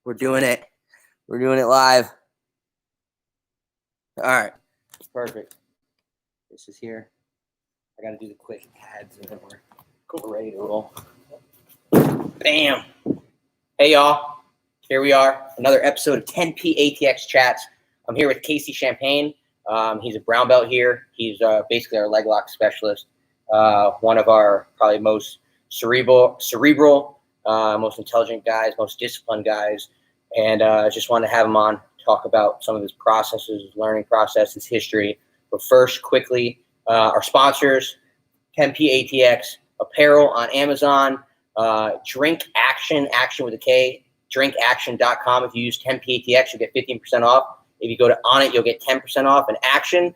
We're doing it. We're doing it live. All right. Perfect. This is here. I got to do the quick ads and then we're ready to roll. Bam. Hey, y'all. Here we are. Another episode of 10P ATX Chats. I'm here with Casey Champagne. He's a brown belt here. He's basically our leg lock specialist. One of our probably most cerebral, most intelligent guys, most disciplined guys. And just wanted to have him on, talk about some of his processes, his learning process, his history. But first, quickly, our sponsors, 10P ATX Apparel on Amazon, Drink Action with a K, drinkaction.com. If you use 10P ATX, you'll get 15% off. If you go to On It, you'll get 10% off. And Action,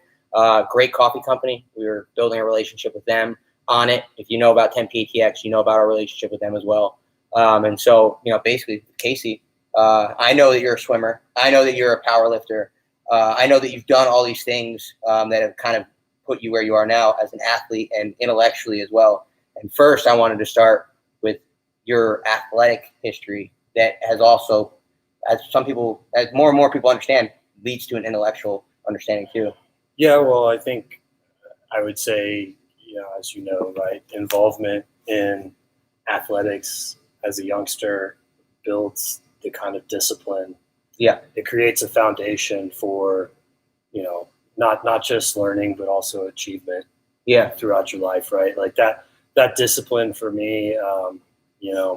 great coffee company. We were building a relationship with them. On It, if you know about 10P ATX, you know about our relationship with them as well. And so, basically, Casey, I know that you're a swimmer. I know that you're a power lifter. I know that you've done all these things that have kind of put you where you are now as an athlete and intellectually as well. And first, I wanted to start with your athletic history that has also, as more and more people understand, leads to an intellectual understanding too. Yeah, well, I think I would say, as you know, right, involvement in athletics as a youngster builds the kind of discipline. Yeah. It creates a foundation for, not just learning, but also achievement. Yeah. Throughout your life, right? Like that discipline for me,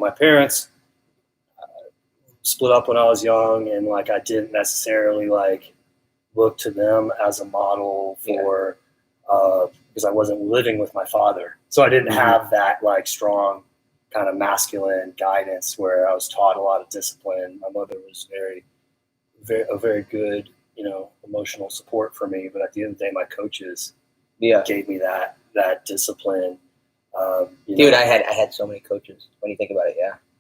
my parents split up when I was young, and I didn't necessarily look to them as a model for, because I wasn't living with my father. So I didn't have that strong kind of masculine guidance where I was taught a lot of discipline. My mother was a very good, emotional support for me. But at the end of the day, my coaches gave me that discipline. Dude, I had so many coaches when you think about it.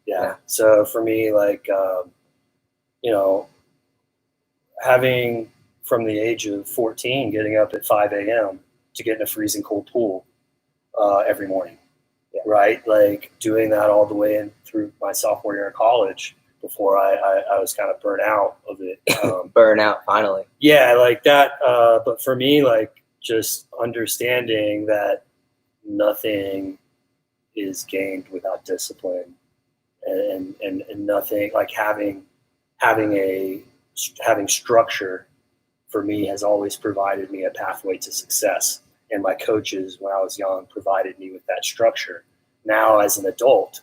Yeah. So for me, having from the age of 14, getting up at 5 a.m. to get in a freezing cold pool every morning. Yeah. Right? Doing that all the way in through my sophomore year of college before I was kind of burnt out of it. Burn out, finally. Yeah, like that. But for me, just understanding that nothing is gained without discipline, and nothing having structure for me has always provided me a pathway to success. And my coaches, when I was young, provided me with that structure. Now, as an adult,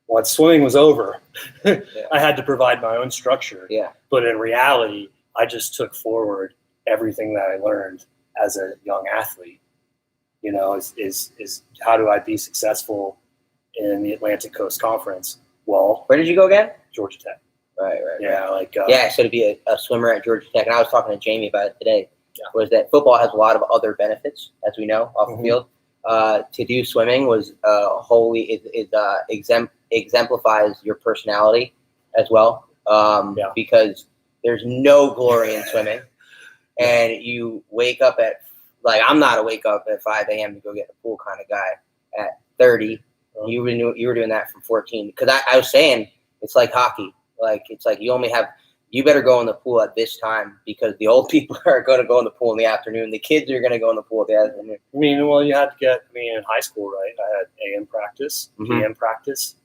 once swimming was over, I had to provide my own structure. Yeah. But in reality, I just took forward everything that I learned as a young athlete. Is how do I be successful in the Atlantic Coast Conference? Well, where did you go again? Georgia Tech. Right. Yeah, so to be a swimmer at Georgia Tech, and I was talking to Jamie about it today, was that football has a lot of other benefits, as we know, off the field. To do swimming was exemplifies your personality as well, because there's no glory in swimming, and you wake up at I'm not a wake up at 5 a.m. to go get in the pool kind of guy at 30. You were doing that from 14, because I was saying it's like hockey. It's you better go in the pool at this time, because the old people are going to go in the pool in the afternoon. The kids are going to go in the pool in the afternoon. You had to get in high school, right? I had AM practice, PM practice.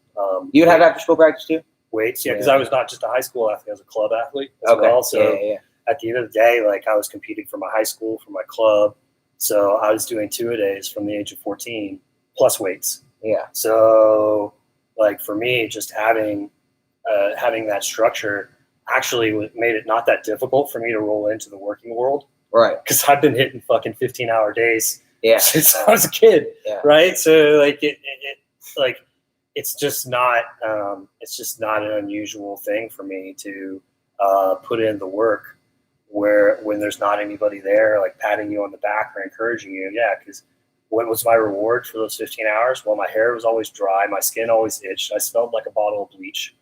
You would have after school practice too? Weights, because I was not just a high school athlete, I was a club athlete as well. So at the end of the day, I was competing for my high school, for my club. So I was doing 2-a-days from the age of 14 plus weights. Yeah. So for me, just having that structure actually made it not that difficult for me to roll into the working world. Right. Because I've been hitting fucking 15-hour days since I was a kid. Yeah. Right. So it's just not an unusual thing for me to put in the work when there's not anybody there patting you on the back or encouraging you. Yeah. Because what was my reward for those 15 hours? Well, my hair was always dry. My skin always itched. I smelled like a bottle of bleach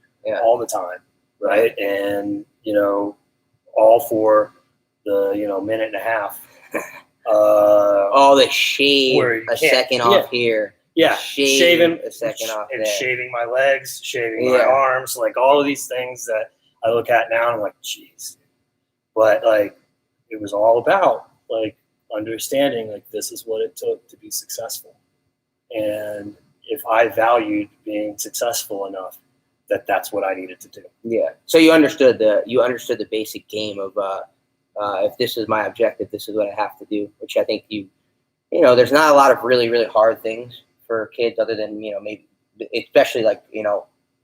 all the time. Right. And, all for the, minute and a half. All the shade, a second off here. Yeah, shaving a second off and there. shaving my legs, shaving my arms, like all of these things that I look at now and I'm like, geez. But like, it was all about like understanding like this is what it took to be successful. And if I valued being successful enough, that's what I needed to do. Yeah. So you understood the basic game of if this is my objective, this is what I have to do. Which I think there's not a lot of really really hard things for kids other than maybe especially like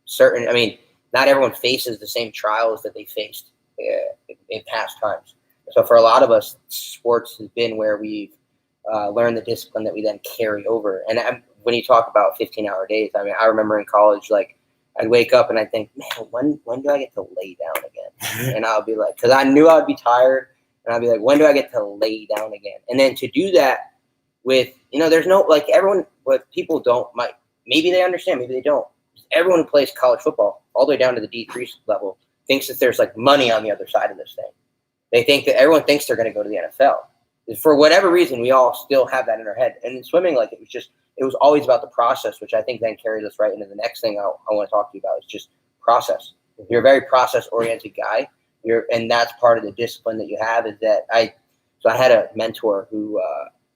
certain. I mean, not everyone faces the same trials that they faced in past times. So for a lot of us, sports has been where we've learned the discipline that we then carry over. And when you talk about 15-hour days, I mean, I remember in college, like I'd wake up and I'd think, man, when do I get to lay down again? And I'll be like, because I knew I'd be tired, and I'd be like, when do I get to lay down again? And then to do that with, there's no, like everyone, what people don't, maybe they understand, maybe they don't. Everyone who plays college football, all the way down to the D3 level, thinks that there's like money on the other side of this thing. They think that everyone thinks they're going to go to the NFL. For whatever reason, we all still have that in our head. And in swimming, like it was always about the process, which I think then carries us right into the next thing I want to talk to you about is just process. You're a very process-oriented guy. And that's part of the discipline that you have is that I had a mentor who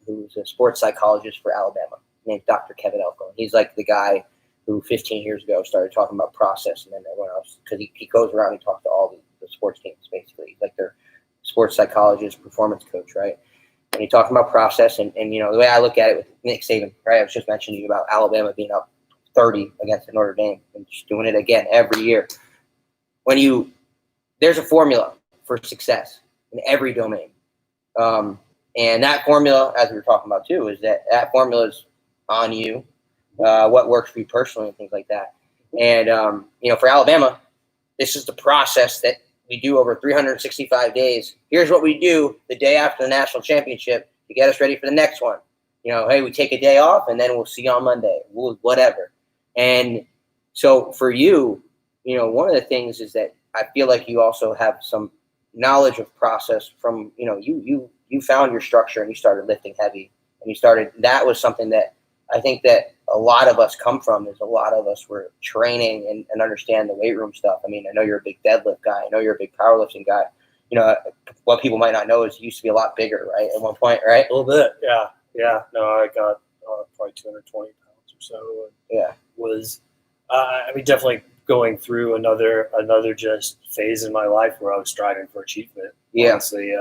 was a sports psychologist for Alabama named Dr. Kevin Elko. He's like the guy who 15 years ago started talking about process, and then everyone else, because he goes around and talks to all the sports teams, basically. He's like their sports psychologist, performance coach, right? And he talked about process, and the way I look at it with Nick Saban, right? I was just mentioning to you about Alabama being up 30 against Notre Dame and just doing it again every year. There's a formula for success in every domain. And that formula, as we were talking about too, is that formula is on you, what works for you personally and things like that. And, for Alabama, this is the process that we do over 365 days. Here's what we do the day after the national championship to get us ready for the next one. Hey, we take a day off and then we'll see you on Monday. Whatever. And so for you, one of the things is that I feel like you also have some knowledge of process from, you found your structure and you started lifting heavy and that was something that I think that a lot of us come from is a lot of us were training and understand the weight room stuff. I mean, I know you're a big deadlift guy. I know you're a big powerlifting guy. What people might not know is you used to be a lot bigger, right? At one point, right? A little bit. Yeah. Yeah. No, I got probably 220 pounds or so. Yeah. Definitely going through another just phase in my life where I was striving for achievement. Yeah. Honestly,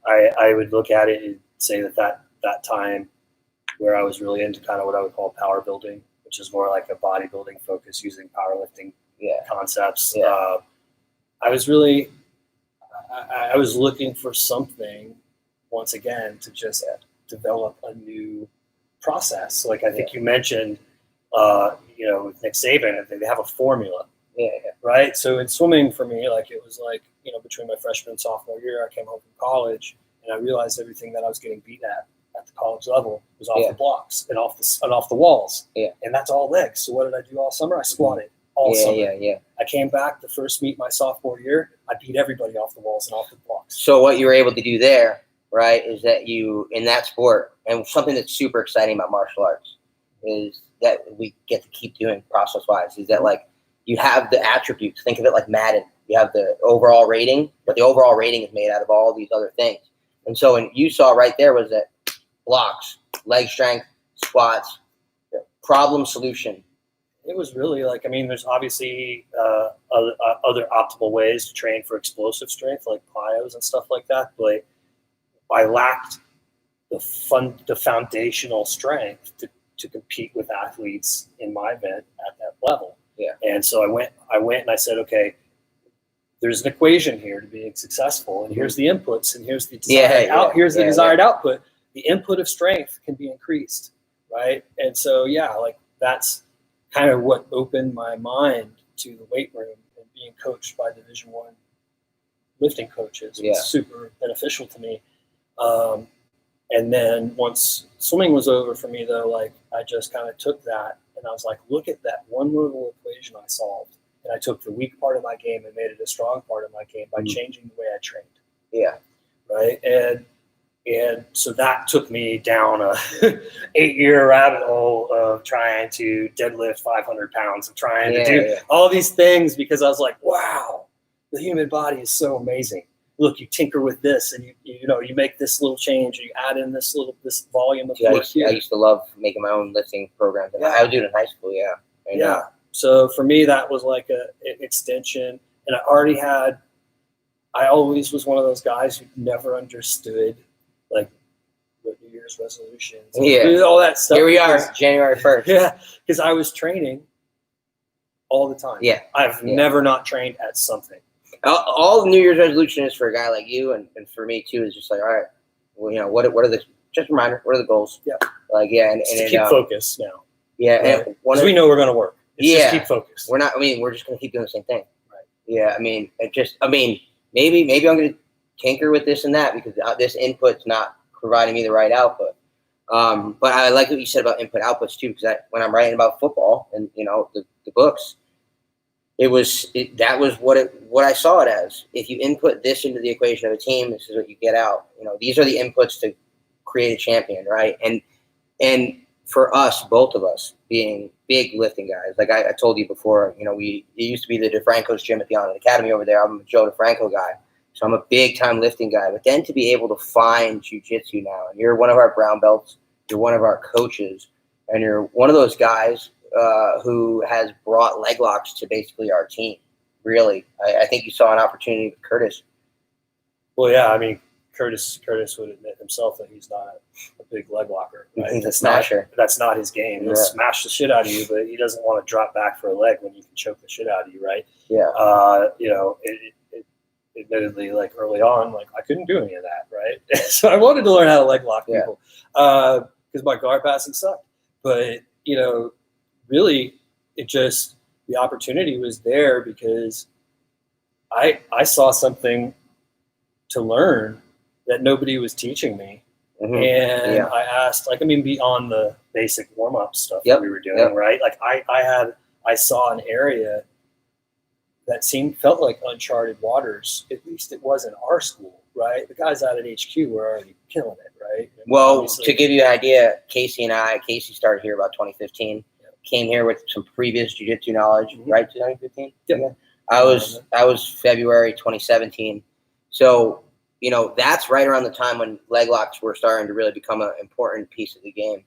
I would look at it and say that time where I was really into kind of what I would call power building, which is more like a bodybuilding focus using powerlifting concepts. Yeah. I was looking for something once again to just develop a new process. Like I think you mentioned, with Nick Saban, they have a formula. Yeah. Right. So in swimming for me, like it was like, between my freshman and sophomore year, I came home from college and I realized everything that I was getting beat at the college level was off the blocks and off the walls. Yeah. And that's all legs. So what did I do all summer? I squatted all summer. Yeah. I came back the first meet my sophomore year. I beat everybody off the walls and off the blocks. So what you were able to do there, right, is that you, in that sport, and something that's super exciting about martial arts is that we get to keep doing process-wise, is that, like, you have the attributes. Think of it like Madden. You have the overall rating, but the overall rating is made out of all these other things. And so what you saw right there was that blocks, leg strength, squats, problem solution. It was really like, there's obviously other optimal ways to train for explosive strength, like plyos and stuff like that. But I lacked the foundational strength to compete with athletes in my event at that level. Yeah. And so I went and I said, okay, there's an equation here to being successful, and here's the inputs, and here's the desired output. The input of strength can be increased, right? And so, that's kind of what opened my mind to the weight room and being coached by Division I lifting coaches was super beneficial to me. And then once swimming was over for me, though, like I just kind of took that and I was like, look at that one little equation I solved. And I took the weak part of my game and made it a strong part of my game by changing the way I trained. Yeah. Right. And, And so that took me down a 8-year rabbit hole of trying to deadlift 500 pounds and trying to do all these things because I was like, wow, the human body is so amazing. Look, you tinker with this and you make this little change, and you add in this volume of force here. I used to love making my own lifting programs. I would do it in high school, Yeah. So for me, that was like an extension. And I always was one of those guys who never understood like what New Year's resolutions, all that stuff. Here we are, January 1st. Yeah, because I was training all the time. Yeah, I've never not trained at something. All the New Year's resolution is for a guy like you, and for me too, is just like, all right, well, what are the just a reminder? What are the goals? Yeah, and keep focus now. Yeah, right? Because we know we're going to work. Just keep focused. We're not. We're just going to keep doing the same thing. Right. Yeah. Maybe I'm going to tinker with this and that because this input's not providing me the right output. But I like what you said about input outputs too, because when I'm writing about football and the books, that was what I saw it as. If you input this into the equation of a team, this is what you get out. These are the inputs to create a champion, right? And for us, both of us being big lifting guys, like I told you before, it used to be the DeFranco's gym at the Honor Academy over there. I'm a Joe DeFranco guy. So I'm a big time lifting guy, but then to be able to find jiu-jitsu now, and you're one of our brown belts, you're one of our coaches, and you're one of those guys who has brought leg locks to basically our team. Really, I think you saw an opportunity with Curtis. Well, yeah, Curtis would admit himself that he's not a big leg locker. Right? He's a smasher. That's not his game. He'll smash the shit out of you, but he doesn't want to drop back for a leg when you can choke the shit out of you, right? Yeah. Admittedly, like early on, like I couldn't do any of that, right? So I wanted to learn how to leg lock people because my guard passing sucked. But really, the opportunity was there because I saw something to learn that nobody was teaching me, and I asked, beyond the basic warm up stuff that we were doing, right? Like I saw an area that felt like uncharted waters. At least it was in our school, right? The guys out at HQ were already killing it, right? And well, to give you an idea, Casey started here about 2015. Came here with some previous jiu-jitsu knowledge, right? 2015. Yeah. I was February 2017. So that's right around the time when leg locks were starting to really become an important piece of the game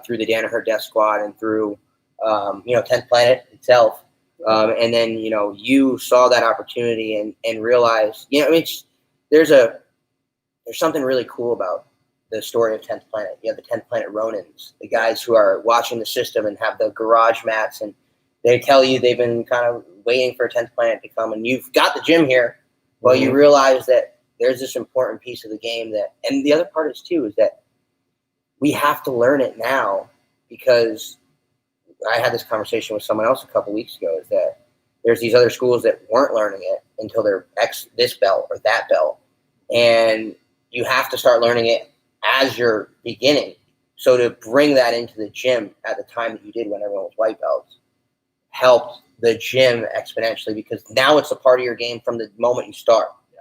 through the Danaher Death Squad and through 10th Planet itself. And then, you saw that opportunity and realized, there's something really cool about the story of 10th Planet. You have the 10th Planet Ronins, the guys who are watching the system and have the garage mats, and they tell you they've been kind of waiting for 10th Planet to come, and you've got the gym here. Well, you realize that there's this important piece of the game and the other part is too, is that we have to learn it now because I had this conversation with someone else a couple weeks ago, is that there's these other schools that weren't learning it until they're this belt or that belt. And you have to start learning it as you're beginning. So to bring that into the gym at the time that you did when everyone was white belts helped the gym exponentially because now it's a part of your game from the moment you start. Yeah.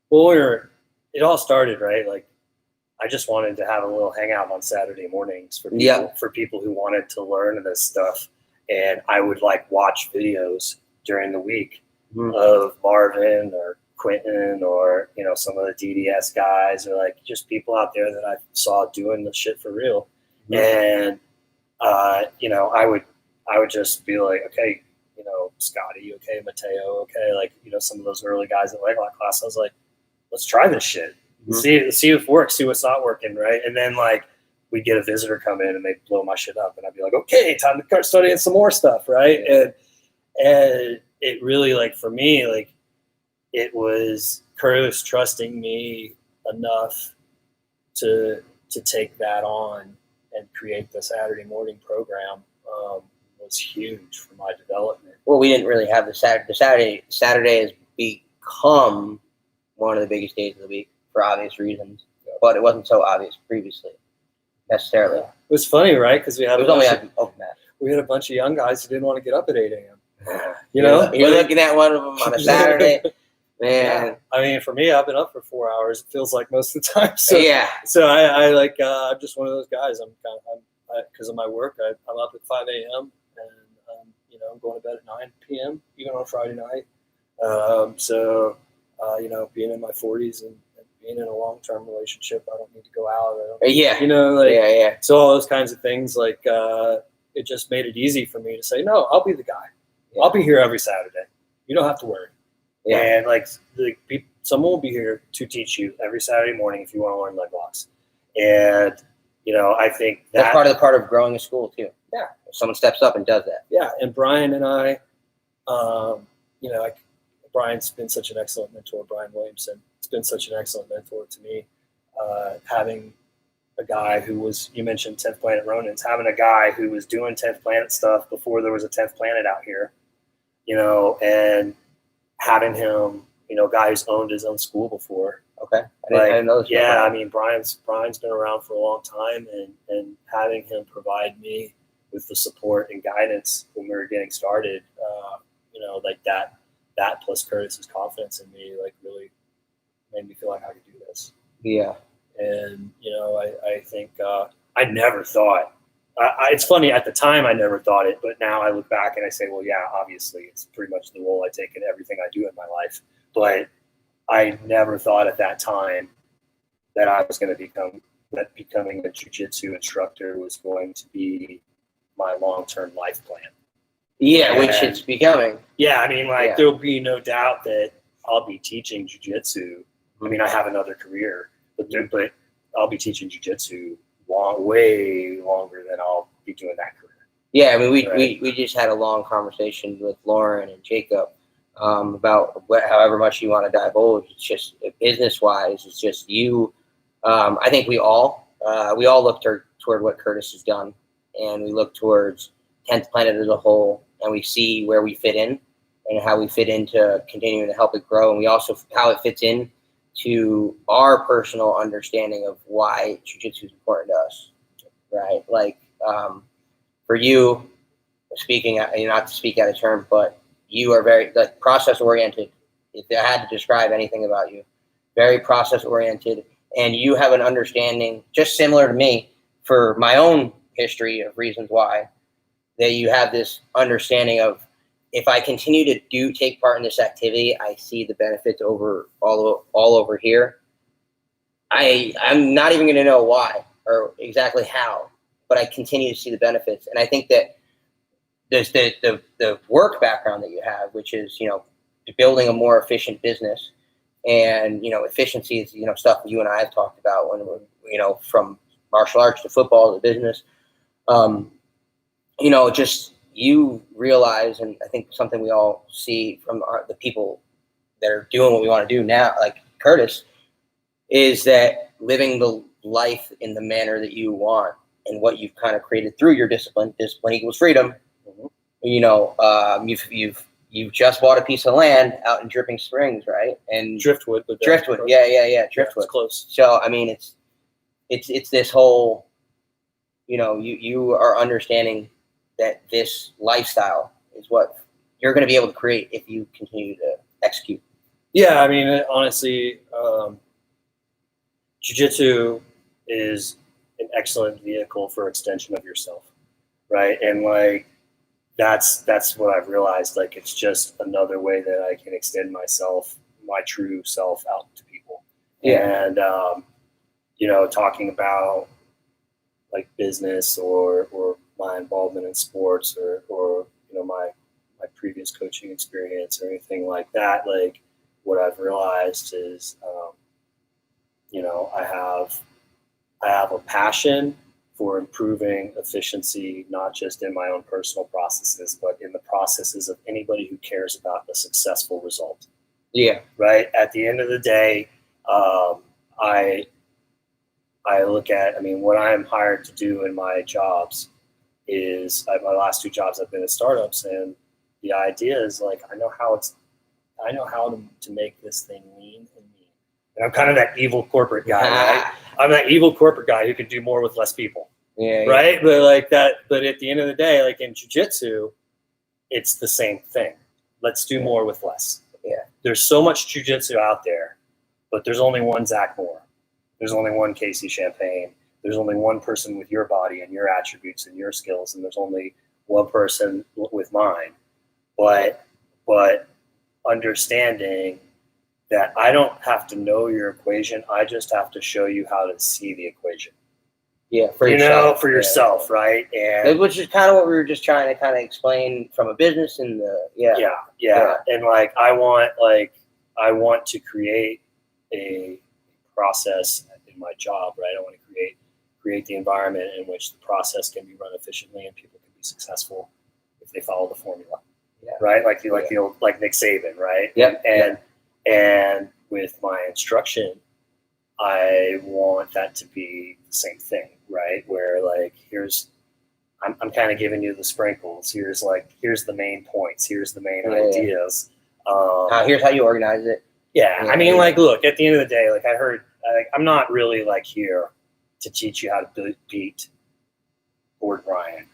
Well, it all started, right? Like I just wanted to have a little hangout on Saturday mornings for people who wanted to learn this stuff. And I would watch videos during the week of Marvin or Quentin or, some of the DDS guys or just people out there that I saw doing the shit for real. And, I would just be like, okay, Scotty, okay, Mateo, okay. Some of those early guys in leg lock class, I was like, let's try this shit. See if it works, see what's not working, right? And then we'd get a visitor come in and they'd blow my shit up and I'd be like, okay, time to start studying some more stuff, right? And it really for me, it was Curtis trusting me enough to take that on and create the Saturday morning program was huge for my development. Well, we didn't really have the Saturday. Saturday has become one of the biggest days of the week for obvious reasons, but it wasn't so obvious previously, necessarily. Yeah. It was funny, right? Because we had we had a bunch of young guys who didn't want to get up at 8 a.m. You're looking at one of them on a Saturday. Man. I mean, for me, I've been up for 4 hours. It feels like most of the time. So, Yeah. So I like, I'm just one of those guys. Because of my work, I'm up at 5 a.m. and I'm going to bed at 9 p.m. even on Friday night. Being in my 40s and being in a long-term relationship, I don't need to go out. Yeah. Yeah. So all those kinds of things, it just made it easy for me to say, no, I'll be the guy. Yeah. I'll be here every Saturday. You don't have to worry. Yeah. And someone will be here to teach you every Saturday morning if you want to learn leg locks. And I think that's part of growing a school too. Yeah, if someone steps up and does that. Yeah, and Brian and I, Brian's been such an excellent mentor. Brian Williamson has been such an excellent mentor to me. Having a guy who was, you mentioned 10th Planet Ronins, having a guy who was doing 10th Planet stuff before there was a 10th Planet out here, and having him, a guy who's owned his own school before. Okay. I didn't know this. Yeah, I mean, Brian's been around for a long time, and having him provide me with the support and guidance when we were getting started, that plus Curtis's confidence in me, really made me feel like I could do this. Yeah. And, I think I never thought, it's funny, at the time I never thought it, but now I look back and I say, well, yeah, obviously it's pretty much the role I take in everything I do in my life. But I never thought at that time that I was going to becoming a jiu-jitsu instructor was going to be my long-term life plan. Yeah, which it's becoming. Yeah, I mean, there'll be no doubt that I'll be teaching jiu-jitsu. I mean, I have another career, but I'll be teaching jiu-jitsu way longer than I'll be doing that career. Yeah, I mean, we just had a long conversation with Lauren and Jacob about however much you want to divulge. It's just business-wise, it's just you. I think we all look toward what Curtis has done, and we look towards 10th Planet as a whole, and we see where we fit in and how we fit into continuing to help it grow, and we also how it fits in to our personal understanding of why jiu-jitsu is important to us, right? For you, speaking, not to speak out of turn, but you are very process-oriented. If I had to describe anything about you, very process-oriented, and you have an understanding, just similar to me, for my own history of reasons why, that you have this understanding of, if I continue to take part in this activity, I see the benefits all over here. I'm not even going to know why or exactly how, but I continue to see the benefits. And I think that there's the work background that you have, which is, building a more efficient business, and, efficiency is, stuff you and I have talked about when we're, from martial arts to football to business. Just you realize, and I think something we all see from the people that are doing what we want to do now, like Curtis, is that living the life in the manner that you want and what you've kind of created through your discipline equals freedom. Mm-hmm. You've just bought a piece of land out in Dripping Springs, right? And Driftwood. Driftwood. Yeah. Driftwood. It's close. So, I mean, it's this whole, you are understanding that this lifestyle is what you're going to be able to create if you continue to execute. Yeah, I mean, honestly, jiu-jitsu is an excellent vehicle for extension of yourself, right? And that's what I've realized. It's just another way that I can extend myself, my true self, out to people. Yeah. And talking about business or my involvement in sports or my previous coaching experience or anything like that, what I've realized is I have a passion for improving efficiency, not just in my own personal processes, but in the processes of anybody who cares about a successful result. Yeah. Right. At the end of the day, I look at, what I'm hired to do in my jobs is my last 2 jobs I've been at startups, and the idea is I know how to make this thing lean and mean. And I'm kind of that evil corporate guy, right? I'm that evil corporate guy who can do more with less people. Yeah. Right. But at the end of the day, in jiu-jitsu, it's the same thing. Let's do more with less. Yeah. there's so much jiu-jitsu out there, but there's only one Zack Moore. There's only one Casey Champagne. There's only one person with your body and your attributes and your skills, and there's only one person with mine. But understanding that I don't have to know your equation, I just have to show you how to see the equation. Yeah, for yourself. For yourself, right? And which is kind of what we were just trying to kind of explain from a business and yeah. And like I want to create a process in my job, right? I want to create the environment in which the process can be run efficiently and people can be successful if they follow the formula. Yeah. Right? Like the old Nick Saban, right? Yep. And with my instruction, I want that to be the same thing, right? Where like I'm kind of giving you the sprinkles. Here's the main points. Here's the main ideas. Here's how you organize it. Yeah, I mean, like, look, at the end of the day, like I heard, I'm not really like here to teach you how to beat Gordon Ryan.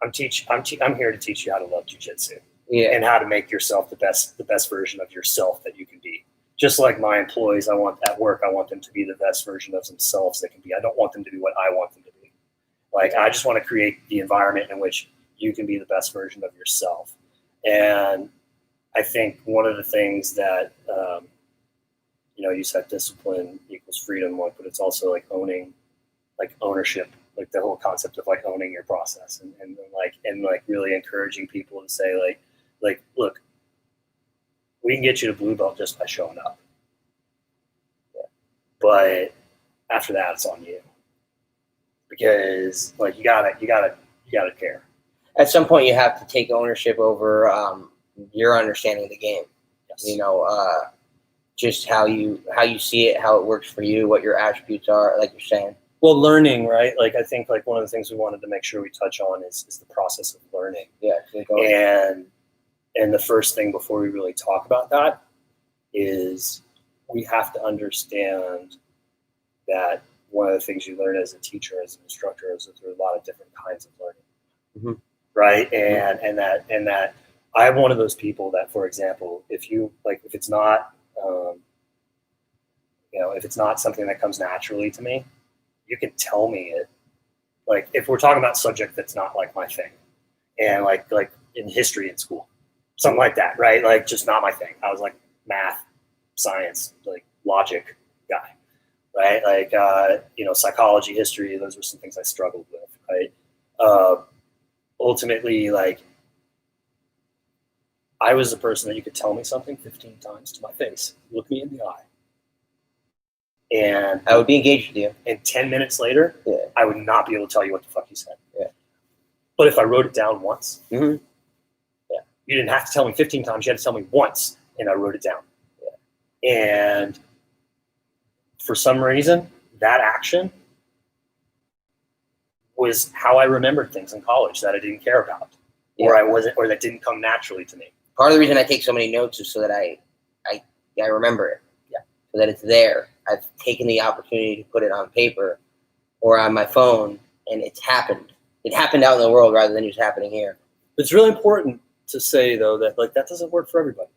I'm here to teach you how to love jiu-jitsu and how to make yourself the best version of yourself that you can be. Just like my employees, I want them to be the best version of themselves they can be. I don't want them to be what I want them to be. Like, I just want to create the environment in which you can be the best version of yourself. And I think one of the things that, you said discipline equals freedom, but it's also like ownership, like the whole concept of like owning your process and really encouraging people to say like, look, we can get you to blue belt just by showing up. Yeah. But after that, it's on you, because like you gotta care. At some point, you have to take ownership over your understanding of the game. Yes. Just how you see it, how it works for you, what your attributes are, like you're saying. Well, learning, right? Like I think like one of the things we wanted to make sure we touch on is the process of learning. Yeah. And the first thing before we really talk about that is we have to understand that one of the things you learn as a teacher, as an instructor, is that there are a lot of different kinds of learning. Mm-hmm. Right. And that I'm one of those people that, for example, if it's not, if it's not something that comes naturally to me, you can tell me it. Like if we're talking about subject that's not like my thing, and like in history in school, something like that, right? Like just not my thing. I was like math, science, like logic guy, right? Like psychology, history. Those were some things I struggled with, right? Ultimately, like I was the person that you could tell me something 15 times to my face, look me in the eye, and I would be engaged with you. And 10 minutes later, I would not be able to tell you what the fuck you said. Yeah. But if I wrote it down once, mm-hmm. You didn't have to tell me 15 times. You had to tell me once, and I wrote it down. Yeah. And for some reason, that action was how I remembered things in college that I didn't care about, or that didn't come naturally to me. Part of the reason I take so many notes is so that I remember it. Yeah. So that it's there. I've taken the opportunity to put it on paper or on my phone, and it's happened. It happened out in the world rather than just happening here. It's really important to say though that like that doesn't work for everybody,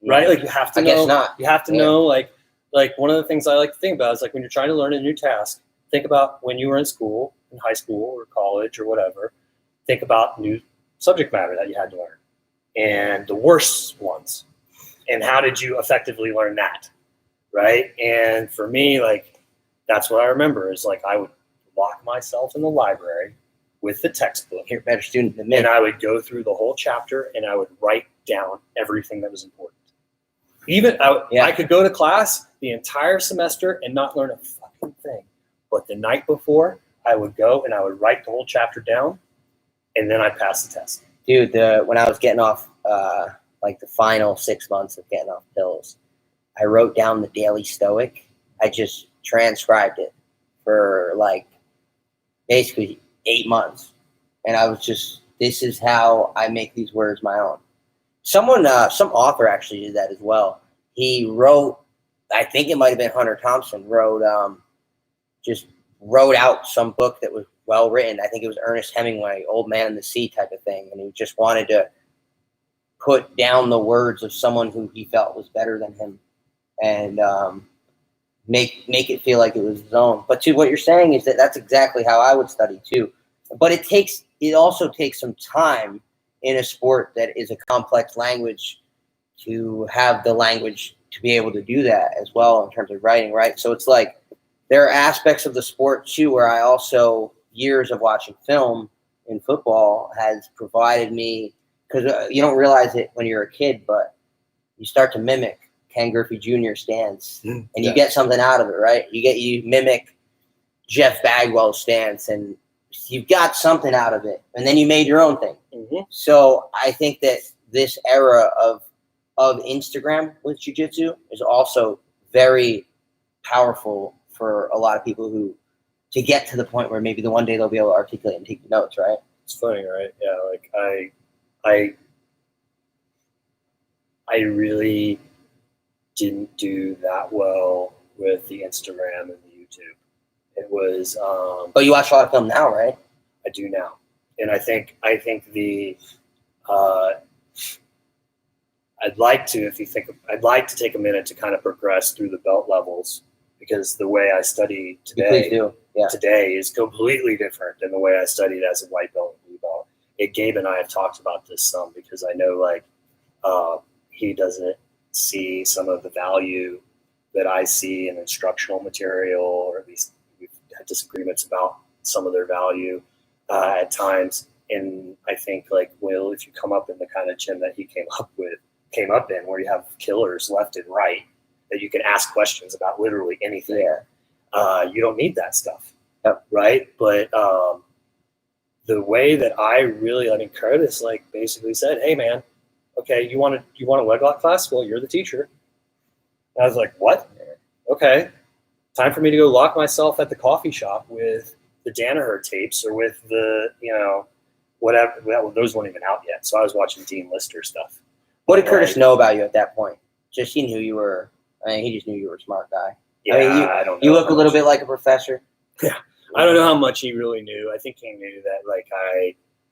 right? Like you have to know. I guess not. You have to know like one of the things I like to think about is like when you're trying to learn a new task, think about when you were in school, in high school or college or whatever. Think about new subject matter that you had to learn and the worst ones, and how did you effectively learn that, right? And for me, like that's what I remember is like I would lock myself in the library with the textbook. You're a better student than me. And I would go through the whole chapter and I would write down everything that was important. I could go to class the entire semester and not learn a fucking thing. But the night before, I would go and I would write the whole chapter down, and then I'd pass the test. Dude, when I was getting off, like the final 6 months of getting off pills, I wrote down the Daily Stoic. I just transcribed it for like basically 8 months. And I was just, this is how I make these words my own. Some author actually did that as well. He wrote, I think it might have been Hunter Thompson, wrote out some book that was well written. I think it was Ernest Hemingway, Old Man in the Sea type of thing. And he just wanted to put down the words of someone who he felt was better than him, and make it feel like it was his own. But to what you're saying is that's exactly how I would study too. But it also takes some time in a sport that is a complex language to have the language to be able to do that as well in terms of writing, right? So it's like there are aspects of the sport too where I also, years of watching film in football has provided me, because you don't realize it when you're a kid, but you start to mimic Ken Griffey Jr. stance, and you get something out of it, right? You mimic Jeff Bagwell's stance, and you've got something out of it, and then you made your own thing. Mm-hmm. So I think that this era of Instagram with jiu-jitsu is also very powerful for a lot of people who to get to the point where maybe the one day they'll be able to articulate and take notes, right? It's funny, right? Yeah, like I really didn't do that well with the Instagram and the YouTube. It was but you watch a lot of film now, right? I do now. And I think the I'd like to take a minute to kind of progress through the belt levels, because the way I study today is completely different than the way I studied as a white belt and blue belt. Gabe and I have talked about this some, because I know like he doesn't see some of the value that I see in instructional material, or at least we've had disagreements about some of their value at times. And I think like, Will, if you come up in the kind of gym that he came up in, where you have killers left and right that you can ask questions about literally anything, you don't need that stuff. Yep. Right? But the way that I really, I mean, Curtis like basically said, "Hey man, okay, you want a leg lock class? Well, you're the teacher." And I was like, "What? Okay, time for me to go lock myself at the coffee shop with the Danaher tapes, or with the, whatever." Well, those weren't even out yet, so I was watching Dean Lister stuff. What did Curtis know about you at that point? Just he knew you were. I mean, he just knew you were a smart guy. Yeah, I don't know. You look a little bit like a professor. Yeah, I don't know how much he really knew. I think he knew that like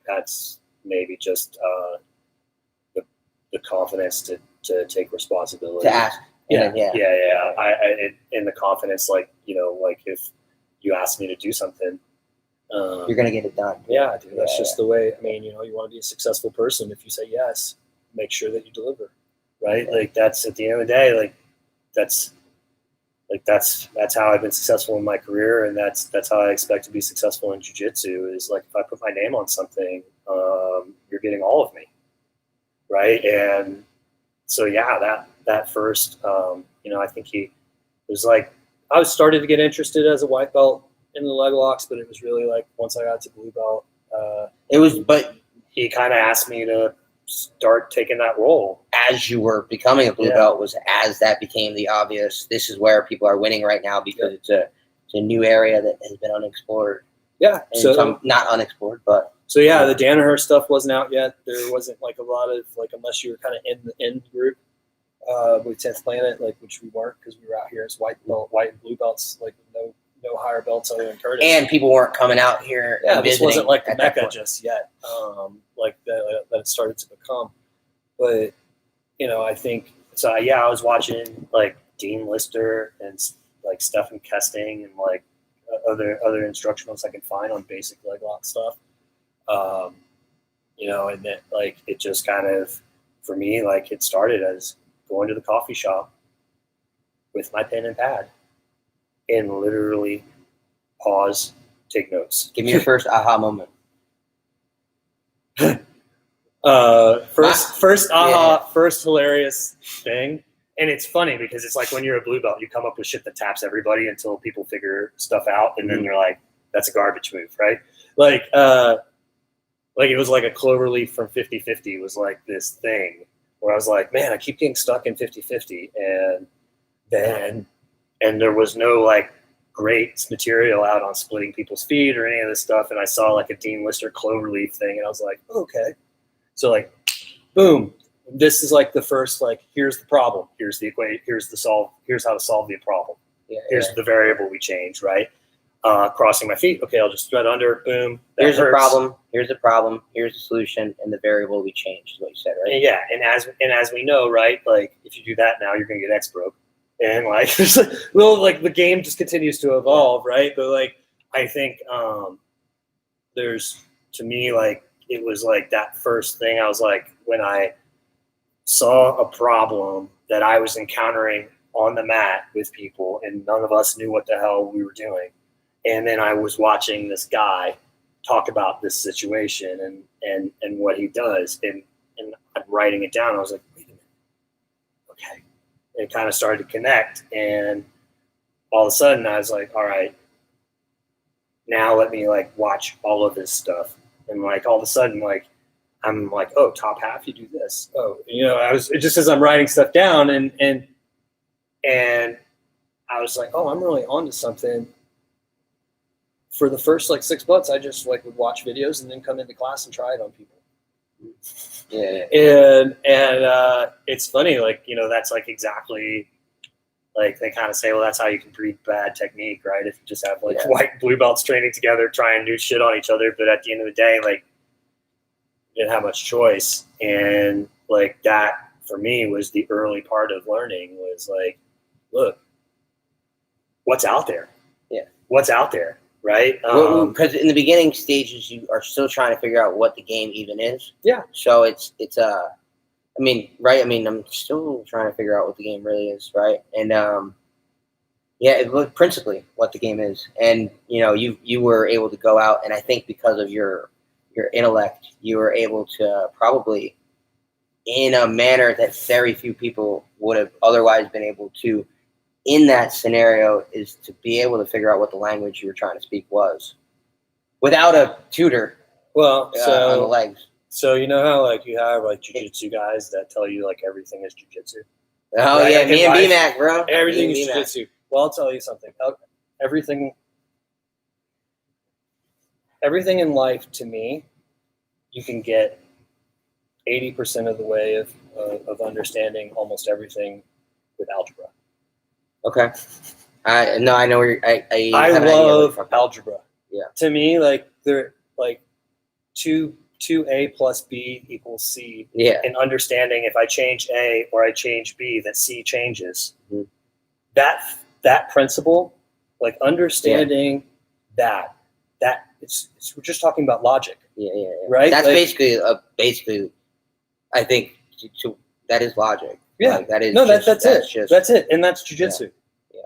that's maybe just the confidence to take responsibility, To ask. Yeah. And the confidence, like if you ask me to do something, you're gonna get it done. Yeah, dude, that's just the way. I mean, you want to be a successful person. If you say yes, make sure that you deliver, right? Yeah. Like that's at the end of the day, that's how I've been successful in my career, and that's how I expect to be successful in jiu-jitsu. Is like, if I put my name on something, you're getting all of me, right? And so that first, I think he was like, I was started to get interested as a white belt in the leg locks, but it was really like once I got to blue belt, but he kind of asked me to start taking that role as you were becoming a blue belt. Was as that became the obvious, this is where people are winning right now, because it's a new area that has been unexplored. Yeah, and so not unexplored, but so the Danaher stuff wasn't out yet. There wasn't like a lot of like, unless you were kind of in the end group with 10th Planet, like, which we weren't, because we were out here as white and blue belts, like no higher belts other than Curtis. And people weren't coming out here. Yeah, this wasn't like the Mecca just yet, like that it started to become. But I think so. Yeah, I was watching like Dean Lister and like Stephen Kesting and like other instructionals I can find on basic leg lock stuff. And then like it just kind of, for me, like it started as going to the coffee shop with my pen and pad and literally pause, take notes. Give me your first aha moment. First hilarious thing. And it's funny because it's like when you're a blue belt, you come up with shit that taps everybody until people figure stuff out. And then they're like, that's a garbage move, right? Like it was like a cloverleaf from 50-50 was like this thing where I was like, man, I keep getting stuck in 50-50. And there was no like great material out on splitting people's feet or any of this stuff. And I saw like a Dean Lister cloverleaf thing, and I was like, okay. So like, boom, this is like the first, like, here's the problem. Here's the equation. Here's how to solve the problem. Here's the variable we change, right? crossing my feet. Okay, I'll just thread under. Boom. Here's a problem. Here's a problem. Here's a solution, and the variable will be changed. Is what you said, right? Yeah, and as we know, right? Like if you do that now, you're gonna get X broke, and like there's the game just continues to evolve, right? But like I think there's, to me, like it was like that first thing. I was like, when I saw a problem that I was encountering on the mat with people, and none of us knew what the hell we were doing. And then I was watching this guy talk about this situation and what he does, and I'm writing it down. I was like, wait a minute, okay. It kind of started to connect, and all of a sudden I was like, all right, now let me like watch all of this stuff, and like all of a sudden like I'm like, oh, top half, you do this. Oh, I was just as I'm writing stuff down, and I was like, oh, I'm really onto something. For the first like 6 months, I just like would watch videos and then come into class and try it on people. Yeah. And it's funny, like, that's like exactly like they kind of say, well, that's how you can breed bad technique, right? If you just have like white and blue belts training together, trying new shit on each other. But at the end of the day, like, you didn't have much choice. And like that for me was the early part of learning, was like, look, what's out there? Yeah. What's out there? Right? Because in the beginning stages, you are still trying to figure out what the game even is. Yeah. So it's I mean, right? I mean, I'm still trying to figure out what the game really is, right? And yeah, it was principally what the game is. And you were able to go out, and I think because of your intellect, you were able to probably, in a manner that very few people would have otherwise been able to, in that scenario, is to be able to figure out what the language you were trying to speak was without a tutor. Well, on the legs. So you know how like you have like jiu-jitsu guys that tell you like everything is jiu-jitsu? Oh, right? Yeah, like me and BMAC, bro. Everything is jiu-jitsu. Well, I'll tell you something. Everything in life, to me, you can get 80% of the way of understanding almost everything with algebra. Okay. I know where I love algebra. Yeah. To me, like they're like 2A plus B equals C. Yeah. And understanding if I change A or I change B, that C changes. Mm-hmm. That principle, like understanding that it's we're just talking about logic. Yeah. Right. That's like, basically, I think that is logic. Yeah. Like, that is that's it. That's it, and that's jiu-jitsu. Yeah.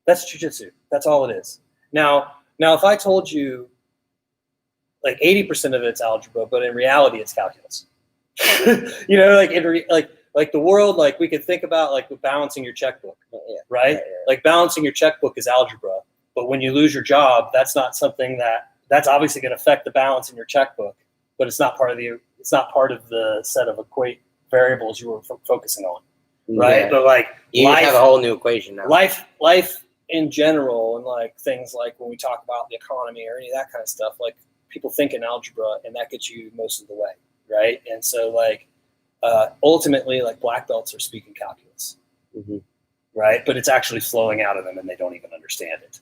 That's jiu-jitsu. That's all it is. Now, if I told you, like 80% of it's algebra, but in reality, it's calculus. Like the world, like we could think about like balancing your checkbook, right? Like balancing your checkbook is algebra, but when you lose your job, that's not something that's obviously going to affect the balance in your checkbook, but it's not part of the set of variables you were focusing on, right? Yeah. But like you have a whole new equation now. Life in general, and like things like when we talk about the economy or any of that kind of stuff, like people think in algebra, and that gets you most of the way, right? And so like ultimately, like black belts are speaking calculus, mm-hmm. right? But it's actually flowing out of them, and they don't even understand it.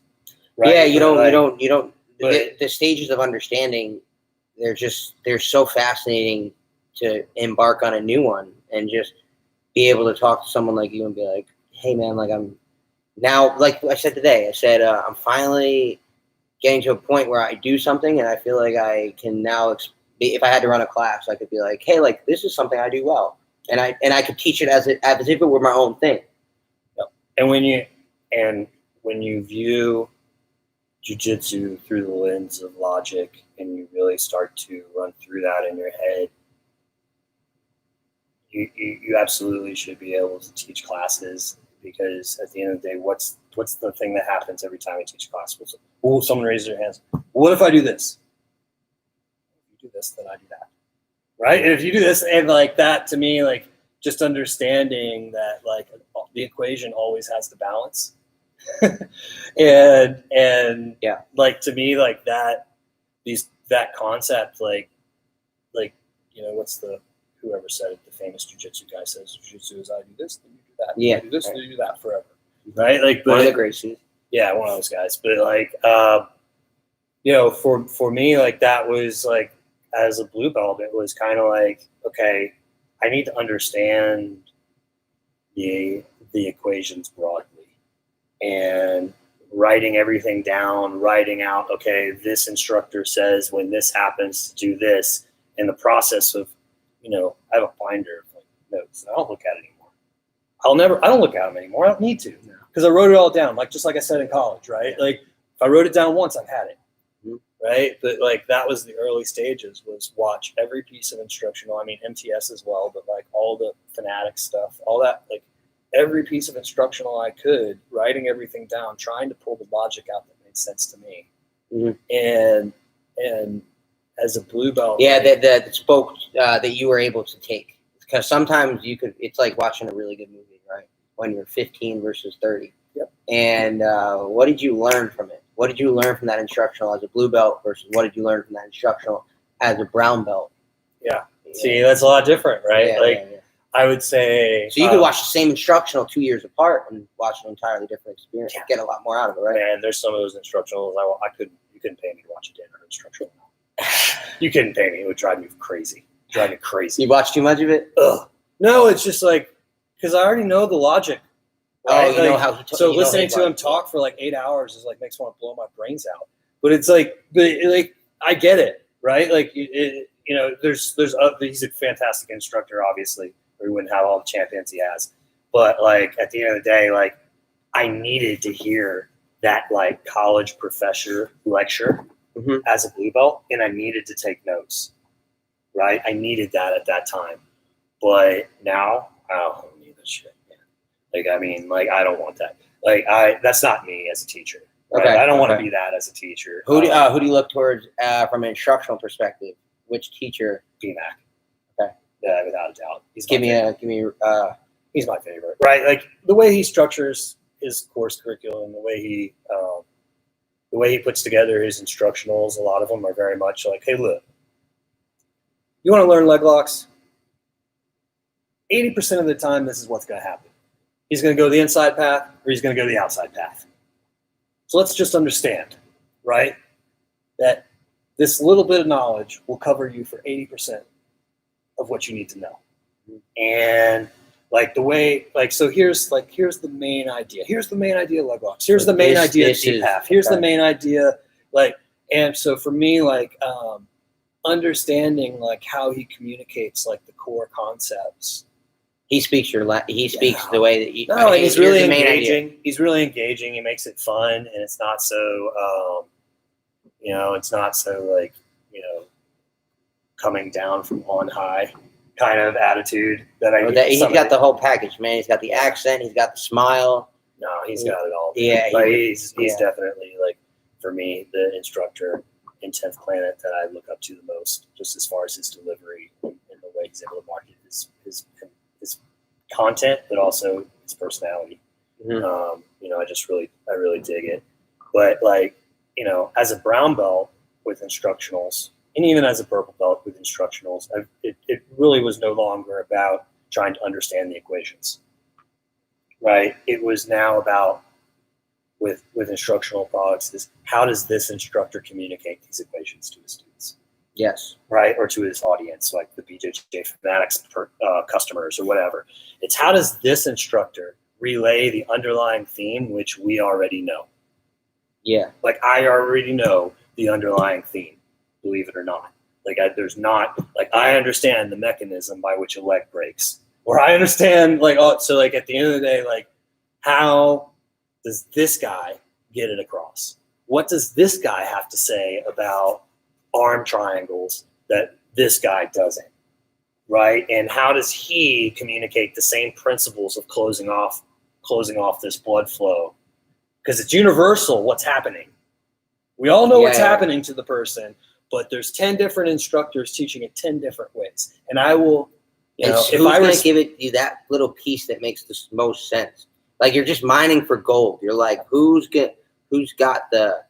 Right? Yeah, you don't. The stages of understanding, they're so fascinating to embark on a new one and just be able to talk to someone like you and be like, hey man, like I'm now, like I said today, I'm finally getting to a point where I do something and I feel like I can now, if I had to run a class, I could be like, hey, like this is something I do well. And I could teach it as if it were my own thing. And when you view jiu-jitsu through the lens of logic and you really start to run through that in your head, you absolutely should be able to teach classes, because at the end of the day, what's the thing that happens every time I teach a class? Someone raises their hands. What if I do this? If you do this, then I do that. Right? And if you do this, and like that, to me, like just understanding that like the equation always has to balance. and yeah, like to me, like that concept, like whoever said it, the famous jiu-jitsu guy says jiu-jitsu is I do this, then you do that. Yeah. I do this, then you do that forever. Right? Like one of the Gracies. Yeah, one of those guys. But like you know, for me, like that was like, as a blue belt, it was kind of like, okay, I need to understand the equations broadly, and writing everything down, writing out, okay, this instructor says when this happens to do this, in the process of, you know, I have a binder of like notes. I don't look at it anymore. I don't look at them anymore. I don't need to, because I wrote it all down, like just like I said in college, right? Like if I wrote it down once, I've had it. Right, but like that was the early stages, was watch every piece of instructional. I mean MTS as well, but like all the fanatic stuff, all that, like every piece of instructional I could, writing everything down, trying to pull the logic out that made sense to me. And as a blue belt, that spoke that you were able to take, because sometimes you could. It's like watching a really good movie, right? When you're 15 versus 30. Yep. And what did you learn from it? What did you learn from that instructional as a blue belt versus what did you learn from that instructional as a brown belt? Yeah. See, that's a lot different, right? Yeah. I would say. So you could watch the same instructional 2 years apart and watch an entirely different experience. Get a lot more out of it, right? Man, there's some of those instructionals you couldn't pay me to watch a Danaher instructional. You couldn't pay me. It would drive me crazy. You watch too much of it? Ugh. No, it's just like, because I already know the logic. Right? Oh, you know how he talks. So listening to him talk for like 8 hours is like makes me want to blow my brains out. But it's like, I get it, right? Like, you know, he's a fantastic instructor, obviously, or he wouldn't have all the champions he has. But like at the end of the day, like I needed to hear that like college professor lecture as a blue belt, and I needed to take notes, right? I needed that at that time. But now I don't need this shit. Like, I mean, like, I don't want that. Like, that's not me as a teacher. Right? Okay. I don't want to be that as a teacher. Who do you look towards from an instructional perspective? Which teacher? BMAC. Okay. Yeah, without a doubt. He's my favorite. Right. Like the way he structures his course curriculum, the way he puts together his instructionals, a lot of them are very much like, hey, look, you want to learn leg locks? 80% of the time, this is what's going to happen. He's going to go the inside path or he's going to go the outside path. So let's just understand, right, that this little bit of knowledge will cover you for 80% of what you need to know. And like the way, like, so here's the main idea. Here's the main idea of leg locks. Here's the main idea of deep path. Here's the main idea, like, and so for me, like, understanding like how he communicates like the core concepts. He speaks the way that you. No, he's really engaging. He's really engaging. He makes it fun, and it's not so, it's not so like, coming down from on high kind of attitude that I. He's got the whole package, man. He's got the accent. He's got the smile. No, he's got it all. Yeah, he's definitely, like, for me, the instructor in 10th Planet that I look up to the most, just as far as his delivery and the way he's able to market his content, but also his personality. I really dig it. But like, as a brown belt with instructionals, and even as a purple belt with instructionals, it really was no longer about trying to understand the equations, right? It was now about, with instructional products, is how does this instructor communicate these equations to his students? Yes. Right, or to his audience, like the BJJ Fanatics customers or whatever. It's how does this instructor relay the underlying theme, which we already know. Yeah. Like, I already know the underlying theme, believe it or not. Like, I understand the mechanism by which a leg breaks. Or I understand, like, so, like, at the end of the day, like, how does this guy get it across? What does this guy have to say about arm triangles that this guy doesn't, right? And how does he communicate the same principles of closing off this blood flow? Because it's universal what's happening. We all know what's happening to the person, but there's 10 different instructors teaching it 10 different ways. And I will, if I was to give it you that little piece that makes the most sense, like you're just mining for gold. You're like, who's got the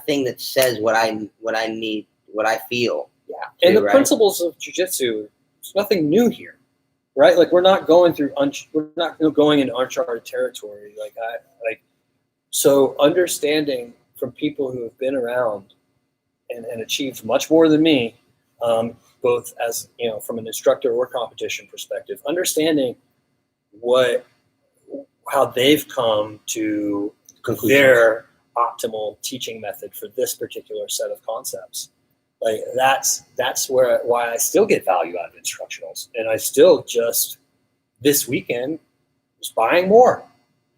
thing that says what I need, what I feel. Yeah. And the principles of jiu-jitsu, there's nothing new here, right? Like, we're not going into uncharted territory. So understanding from people who have been around and achieved much more than me, both as, from an instructor or competition perspective, understanding how they've come to their optimal teaching method for this particular set of concepts. Like that's why I still get value out of instructionals, and I still just this weekend was buying more.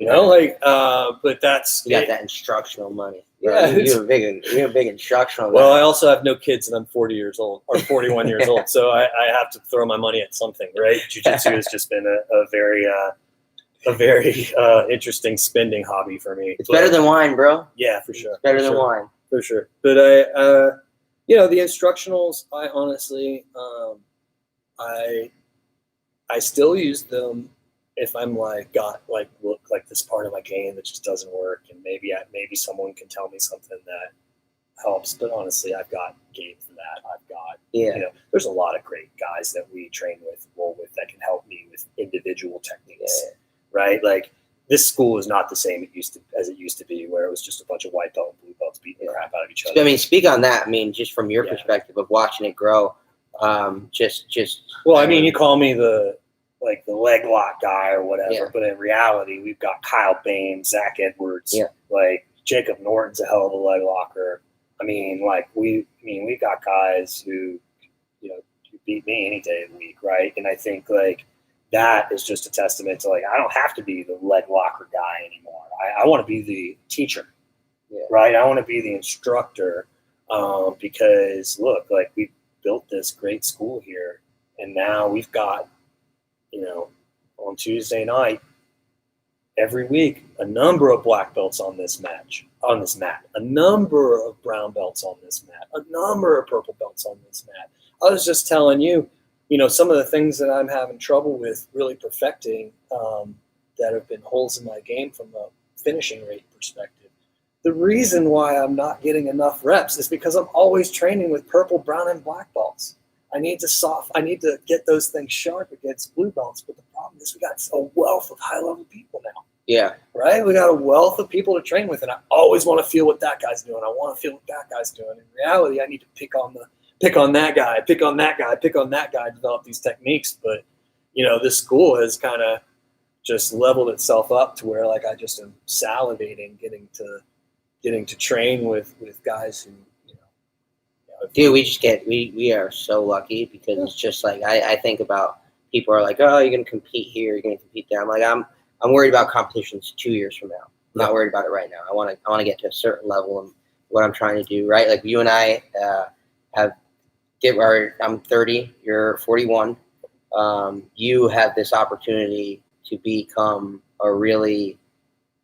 But that's you got that instructional money. Yeah, you're a big instructional. Well, I also have no kids, and I'm 40 years old or 41 years old, so I have to throw my money at something, right? Jiu-jitsu has just been a very interesting spending hobby for me. It's better than wine, bro. Yeah, for sure. It's better than wine, for sure. But the instructionals, I honestly, I still use them if I'm look like this part of my game that just doesn't work, and maybe someone can tell me something that helps. But honestly, I've got game for that. I've got there's a lot of great guys that we train with, roll with, that can help me with individual techniques, right? Like this school is not the same as it used to be, where it was just a bunch of white belt and blue belts beating the crap out of each other. I mean, speak on that. I mean, just from your perspective of watching it grow, Well, I mean, you call me the leg lock guy or whatever, but in reality, we've got Kyle Bain, Zach Edwards, like Jacob Norton's a hell of a leg locker. I mean, we've got guys who beat me any day of the week, right? And I think that is just a testament to I don't have to be the leg locker guy anymore. I want to be the teacher, right? I want to be the instructor, because look, we built this great school here, and now we've got on Tuesday night every week a number of black belts on this mat, a number of brown belts on this mat, a number of purple belts on this mat. I was just telling you, some of the things that I'm having trouble with really perfecting, that have been holes in my game from a finishing rate perspective. The reason why I'm not getting enough reps is because I'm always training with purple, brown, and black belts. I need to get those things sharp against blue belts. But the problem is we got a wealth of high-level people now. Yeah. Right? We got a wealth of people to train with, and I always want to feel what that guy's doing. I want to feel what that guy's doing. In reality, I need to pick on that guy, develop these techniques. But, this school has kind of just leveled itself up to where I just am salivating getting to train with guys who, Dude, we are so lucky because it's just I think about people are like, oh, you're gonna compete here, you're gonna compete there. I'm worried about competitions 2 years from now. I'm not worried about it right now. I want to get to a certain level of what I'm trying to do. Right, like you and I I'm 30, you're 41. You have this opportunity to become a really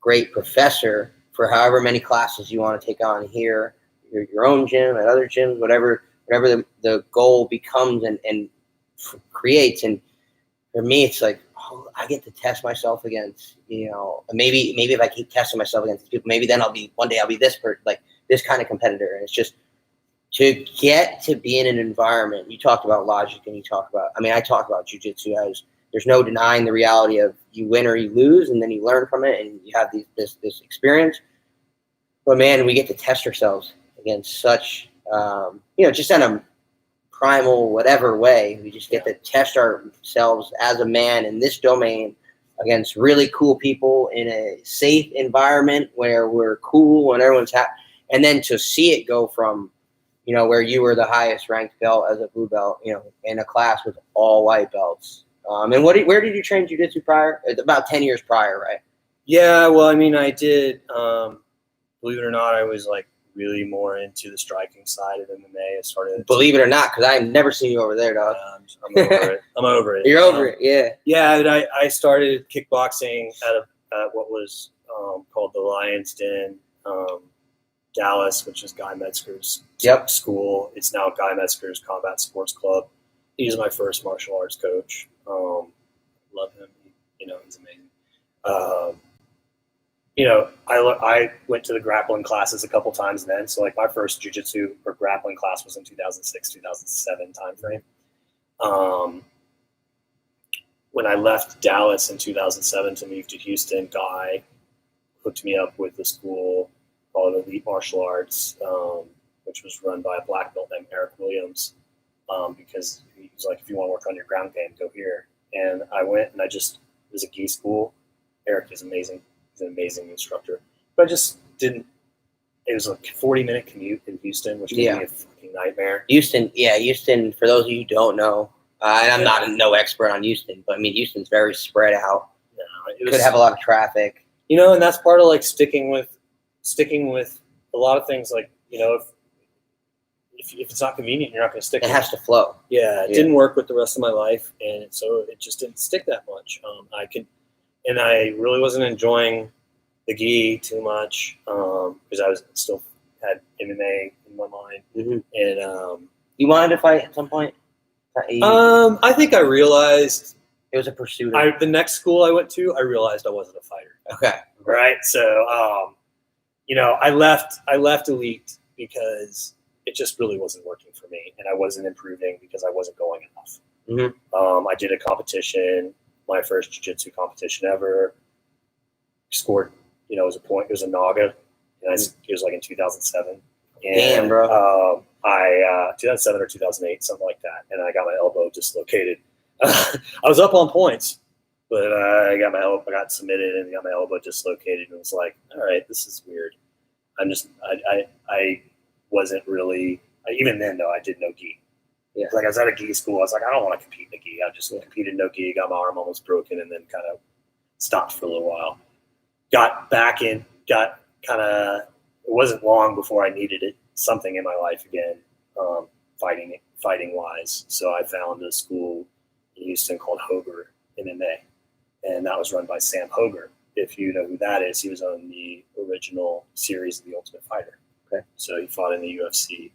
great professor for however many classes you want to take on here. Your own gym, at other gyms, whatever the goal becomes and creates. And for me, it's I get to test myself against, maybe if I keep testing myself against people, maybe then one day I'll be this this kind of competitor. And it's just to get to be in an environment. You talked about logic, and I talk about jiu-jitsu as there's no denying the reality of you win or you lose, and then you learn from it, and you have this experience. But man, we get to test ourselves against such, just in a primal whatever way. We just get to test ourselves as a man in this domain against really cool people in a safe environment where we're cool and everyone's happy. And then to see it go from, where you were the highest ranked belt as a blue belt, in a class with all white belts. And where did you train jiu-jitsu prior? About 10 years prior, right? Yeah, well, I did, believe it or not, I was really more into the striking side of MMA. Believe it or not, because I've never seen you over there, dog. I'm over it. I'm over it. You're over it, yeah. Yeah, I started kickboxing at what was called the Lion's Den, Dallas, which is Guy Metzger's school. It's now Guy Metzger's Combat Sports Club. He's my first martial arts coach. Love him. He's amazing. I went to the grappling classes a couple times then. So my first jiu-jitsu or grappling class was in 2006, 2007 timeframe. When I left Dallas in 2007 to move to Houston, Guy hooked me up with a school called Elite Martial Arts. which was run by a black belt named Eric Williams, because he was like, if you want to work on your ground game, go here. And I went, and it was a gi school. Eric is amazing. He's an amazing instructor. But I just didn't. It was a 40-minute commute in Houston, which would be a fucking nightmare. Houston, for those of you who don't know, and I'm not no expert on Houston, but I mean, Houston's very spread out. No, it could have a lot of traffic. And that's part of like sticking with a lot of things. Like, if it's not convenient, you're not going to stick. It has to flow. Yeah, it didn't work with the rest of my life, and so it just didn't stick that much. I really wasn't enjoying the gi too much because I still had MMA in my mind. Mm-hmm. And you wanted to fight at some point? I think I realized it was a pursuit. The next school I went to, I realized I wasn't a fighter. Okay. Right. So, I left Elite because it just really wasn't working for me, and I wasn't improving because I wasn't going enough. Mm-hmm. I did a competition, my first jiu-jitsu competition ever. Scored, it was a Naga, and it was like in 2007. And, damn, bro. 2007 or 2008, something like that, and I got my elbow dislocated. I was up on points, but I got submitted and got my elbow dislocated, and it was like, all right, this is weird. I wasn't really, even then though, I did no gi. Yeah. Like I was at a gi school, I was like, I don't want to compete in the gi. I just competed no gi, got my arm almost broken, and then kind of stopped for a little while. Got back in, it wasn't long before I needed something in my life again, fighting wise. So I found a school in Houston called Hoger MMA, and that was run by Sam Hoger. If you know who that is, he was on the original series of The Ultimate Fighter. Okay. So he fought in the UFC,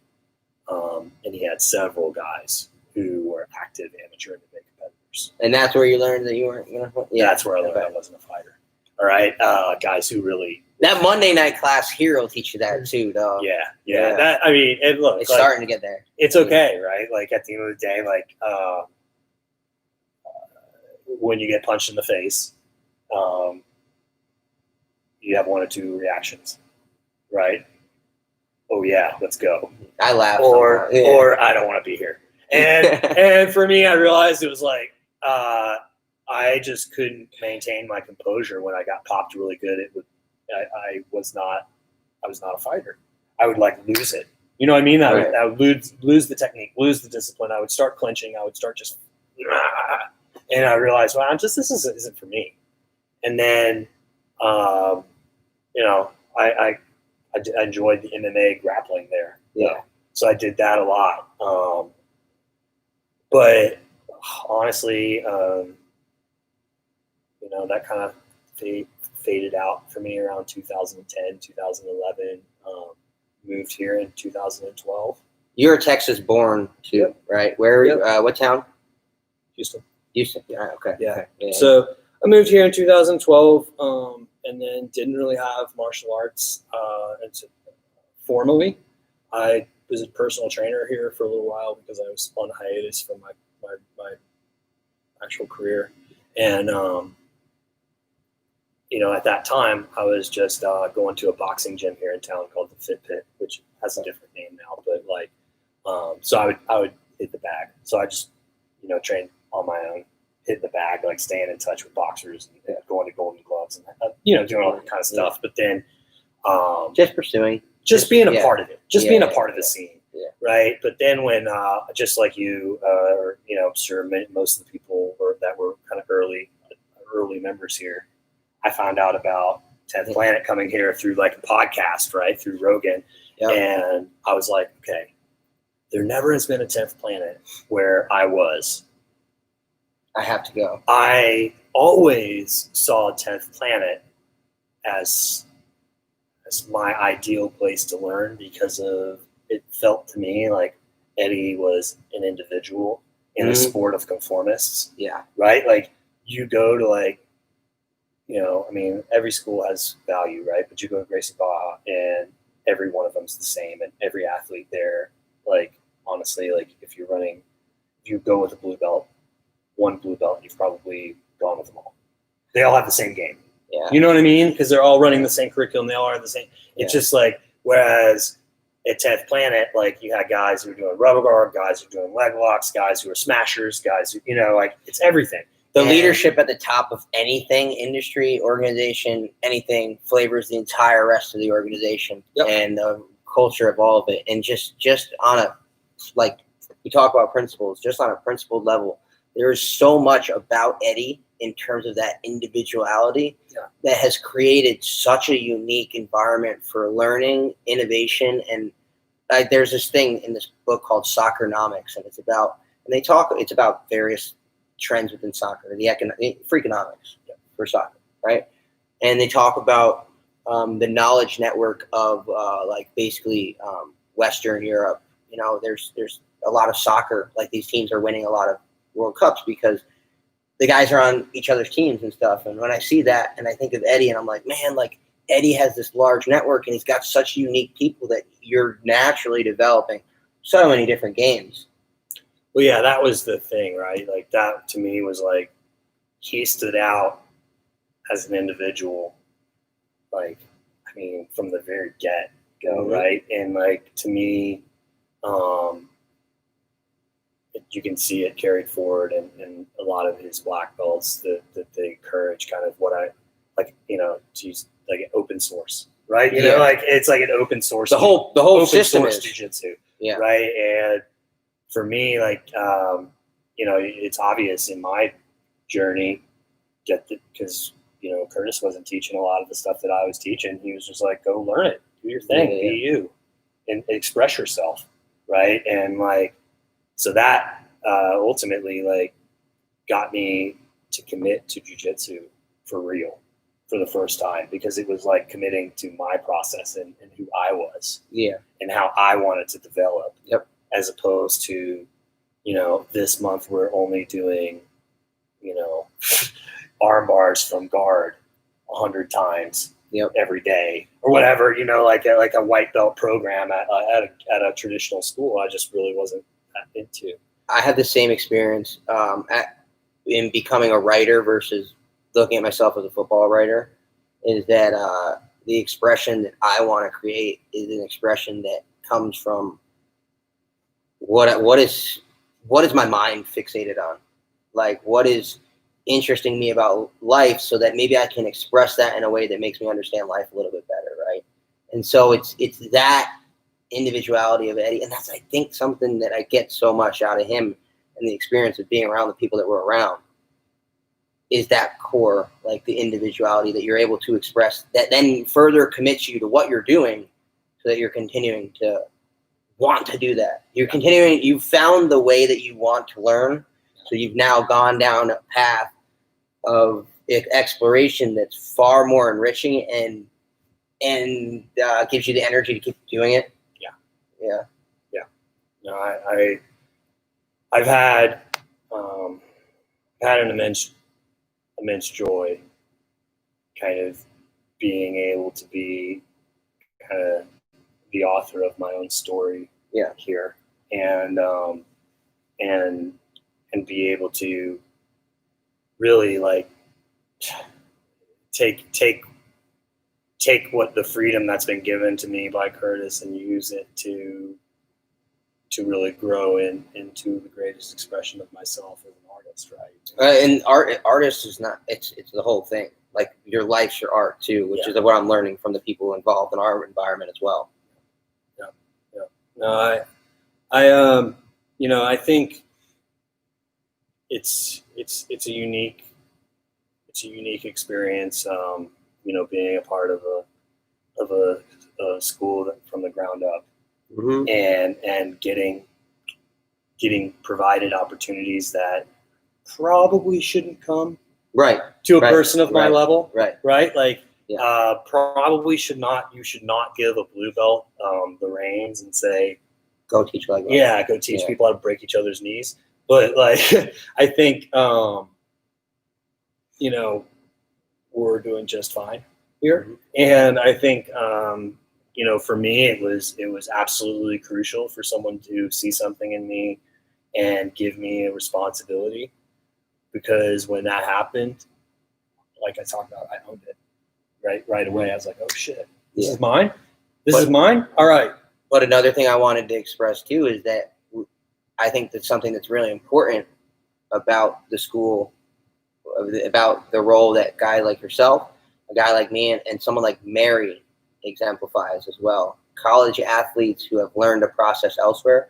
and he had several guys who were active amateur MMA competitors. And that's where you learned that you weren't going to fight? Yeah, that's where I learned I wasn't a fighter. All right, guys who really... That Monday night class here will teach you that too, dog. Yeah. Look, it's starting to get there. It's okay, right? Like at the end of the day, when you get punched in the face, you have one or two reactions, right? Oh yeah, let's go. I laugh. Or I don't want to be here. And for me, I realized it was like I just couldn't maintain my composure when I got popped really good. I was not a fighter. I would lose it. You know what I mean? I would lose the technique, lose the discipline. I would start clenching. I would start just, and I realized, well, this isn't for me. And then, I enjoyed the MMA grappling there. Yeah. So I did that a lot. But honestly, that kind of faded out for me around 2010, 2011. Moved here in 2012. You're a Texas born too, right? Where? Yep. What town? Houston. Yeah. Okay. Yeah. Okay. Yeah. So I moved here in 2012, and then didn't really have martial arts formally. I was a personal trainer here for a little while because I was on hiatus from my actual career, and at that time I was just going to a boxing gym here in town called the Fit Pit, which has a different name now, but so I would hit the bag. So I just trained on my own, hit the bag, staying in touch with boxers and going to Golden Gloves and doing all that kind of stuff. But then just pursuing, just being a part of it, being a part of the scene. Yeah. Right. But then when, just like you, sure, most of the people that were kind of early members here, I found out about 10th Planet coming here through a podcast, right, through Rogan. Yep. And I was like, okay, there never has been a 10th Planet where I was. I have to go. I always saw 10th Planet as my ideal place to learn because it felt to me like Eddie was an individual in a sport of conformists. Yeah. Right? You go to every school has value, right? But you go to Gracie Barra and every one of them's the same, and every athlete there, honestly, if you go with a blue belt, one blue belt, you've probably gone with them all. They all have the same game. Yeah. You know what I mean? Because they're all running the same curriculum. They all are the same. It's just whereas at 10th Planet, like you had guys who were doing rubber guard, guys who were doing leg locks, guys who were smashers, guys who, like it's everything. The leadership at the top of anything, industry, organization, anything, flavors the entire rest of the organization and the culture of all of it. And just on a, like, we talk about principles, just on a principled level, there is so much about Eddie in terms of that individuality that has created such a unique environment for learning, innovation, and there's this thing in this book called Soccernomics, and it's about various trends within soccer, the freakonomics for soccer, right? And they talk about the knowledge network of basically Western Europe. There's a lot of soccer, like these teams are winning a lot of World Cups because the guys are on each other's teams and stuff. And when I see that and I think of Eddie, and I'm like, man, like Eddie has this large network and he's got such unique people that you're naturally developing so many different games. Well, yeah, that was the thing, right? Like that to me was like he stood out as an individual, like, I mean, from the very get-go, right? And like to me, you can see it carried forward in a lot of his black belts that they encourage kind of what I like, to use like an open source, right? You know, like it's like an open source. The whole open system source is jiu-jitsu, yeah, right? And for me, like, it's obvious in my journey because, Curtis wasn't teaching a lot of the stuff that I was teaching. He was just like, go learn it, do your thing, be you, and express yourself, right? And like, so that ultimately like got me to commit to jiu-jitsu for real for the first time because it was like committing to my process and who I was, and how I wanted to develop. As opposed to, this month we're only doing, arm bars from guard 100 times every day or whatever, like a white belt program at a traditional school. I just really wasn't that into. I had the same experience in becoming a writer versus looking at myself as a football writer, is that the expression that I want to create is an expression that comes from what is my mind fixated on, like what is interesting me about life, so that maybe I can express that in a way that makes me understand life a little bit better, right? And so it's that individuality of Eddie, and that's, I think, something that I get so much out of him and the experience of being around the people that we're around, is that core, like the individuality that you're able to express that then further commits you to what you're doing, so that you're continuing to want to do that. You've found the way that you want to learn. So you've now gone down a path of exploration that's far more enriching and gives you the energy to keep doing it. Yeah. No, I've had an immense joy, kind of being able to be kind of the author of my own story here, and be able to really like take what the freedom that's been given to me by Curtis and use it to really grow into the greatest expression of myself as an artist, right? And artist is not, it's the whole thing. Like your life's your art too, which is what I'm learning from the people involved in our environment as well. No, I think it's a unique experience. Being a part of a school from the ground up, and getting provided opportunities that probably shouldn't come to a person of my level, right? Like, probably you should not give a blue belt the reins and say, go teach like that. Yeah, go teach people how to break each other's knees. But like, I think we're doing just fine here, and I think for me it was absolutely crucial for someone to see something in me and give me a responsibility, because when that happened, like I talked about, I owned it right away. I was like, oh shit, this is mine. This is mine. All right, But another thing I wanted to express too is that I think that's something that's really important about the school, about the role that guy like yourself, a guy like me, and someone like Mary exemplifies as well. College athletes who have learned a process elsewhere.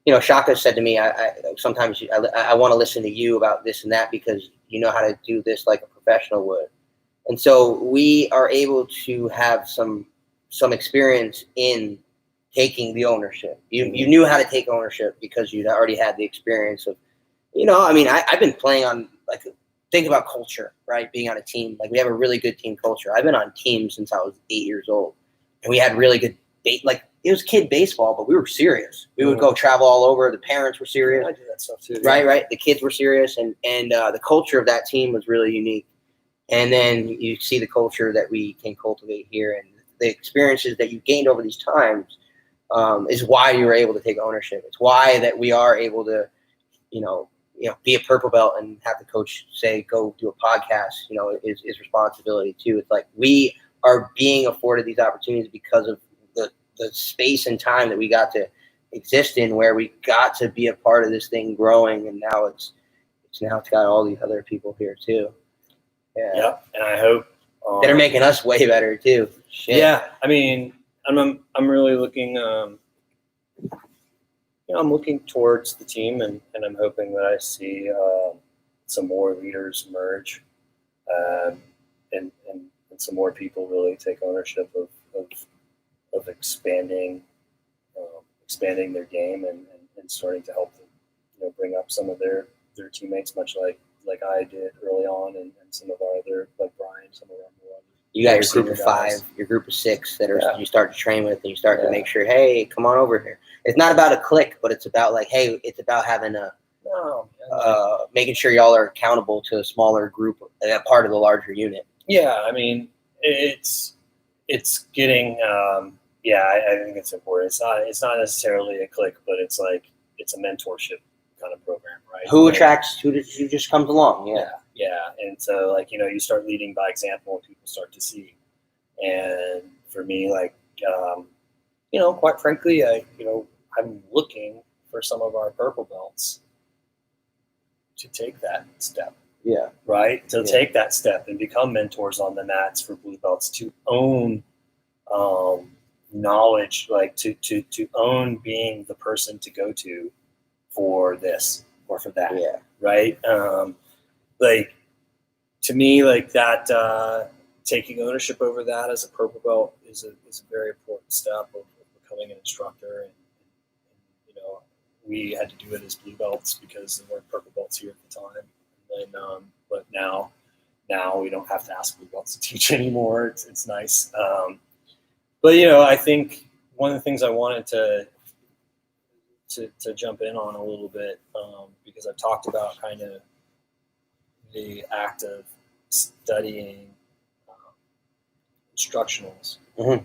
You know, Shaka said to me, I sometimes I want to listen to you about this and that because you know how to do this like a professional would. And so we are able to have some experience in taking the ownership. You knew how to take ownership because you'd already had the experience of, you know, I mean, I've been playing on, like, think about culture, right? Being on a team. Like, we have a really good team culture. I've been on teams since I was 8 years old. And we had really good, like, it was kid baseball, but we were serious. We would go travel all over. The parents were serious. I do that stuff too. Right. The kids were serious. And the culture of that team was really unique. And then you see the culture that we can cultivate here, and the experiences that you've gained over these times is why you were able to take ownership. It's why that we are able to, be a purple belt and have the coach say, go do a podcast, is responsibility too. It's like we are being afforded these opportunities because of the space and time that we got to exist in, where we got to be a part of this thing growing. And now it's got all these other people here too. Yeah. Yep. And I hope that are making us way better too. Shit. Yeah. I mean, I'm really looking, I'm looking towards the team, and I'm hoping that I see some more leaders emerge, and some more people really take ownership of expanding their game and starting to help them, bring up some of their teammates, much like I did early on, and some of our other, like Brian, some of our more. You got your group of five, your group of six that are you start to train with, and you start to make sure, hey, come on over here. It's not about a clique, but it's about like, hey, it's about having making sure y'all are accountable to a smaller group, a part of the larger unit. Yeah, I mean, it's getting. I think it's important. It's not necessarily a clique, but it's like it's a mentorship kind of program, right? Who just comes along? Yeah. And so, like, you start leading by example, and people start to see. And for me, like, quite frankly, I'm looking for some of our purple belts to take that step. Yeah. Right? To take that step and become mentors on the mats for blue belts, to own knowledge, like to own being the person to go to for this or for that. Yeah. Right? Like, to me, like that, taking ownership over that as a purple belt is a very important step of becoming an instructor. And we had to do it as blue belts because there weren't purple belts here at the time. And then, but now we don't have to ask blue belts to teach anymore. It's nice. But I think one of the things I wanted to jump in on a little bit, because I've talked about kind of the act of studying instructionals,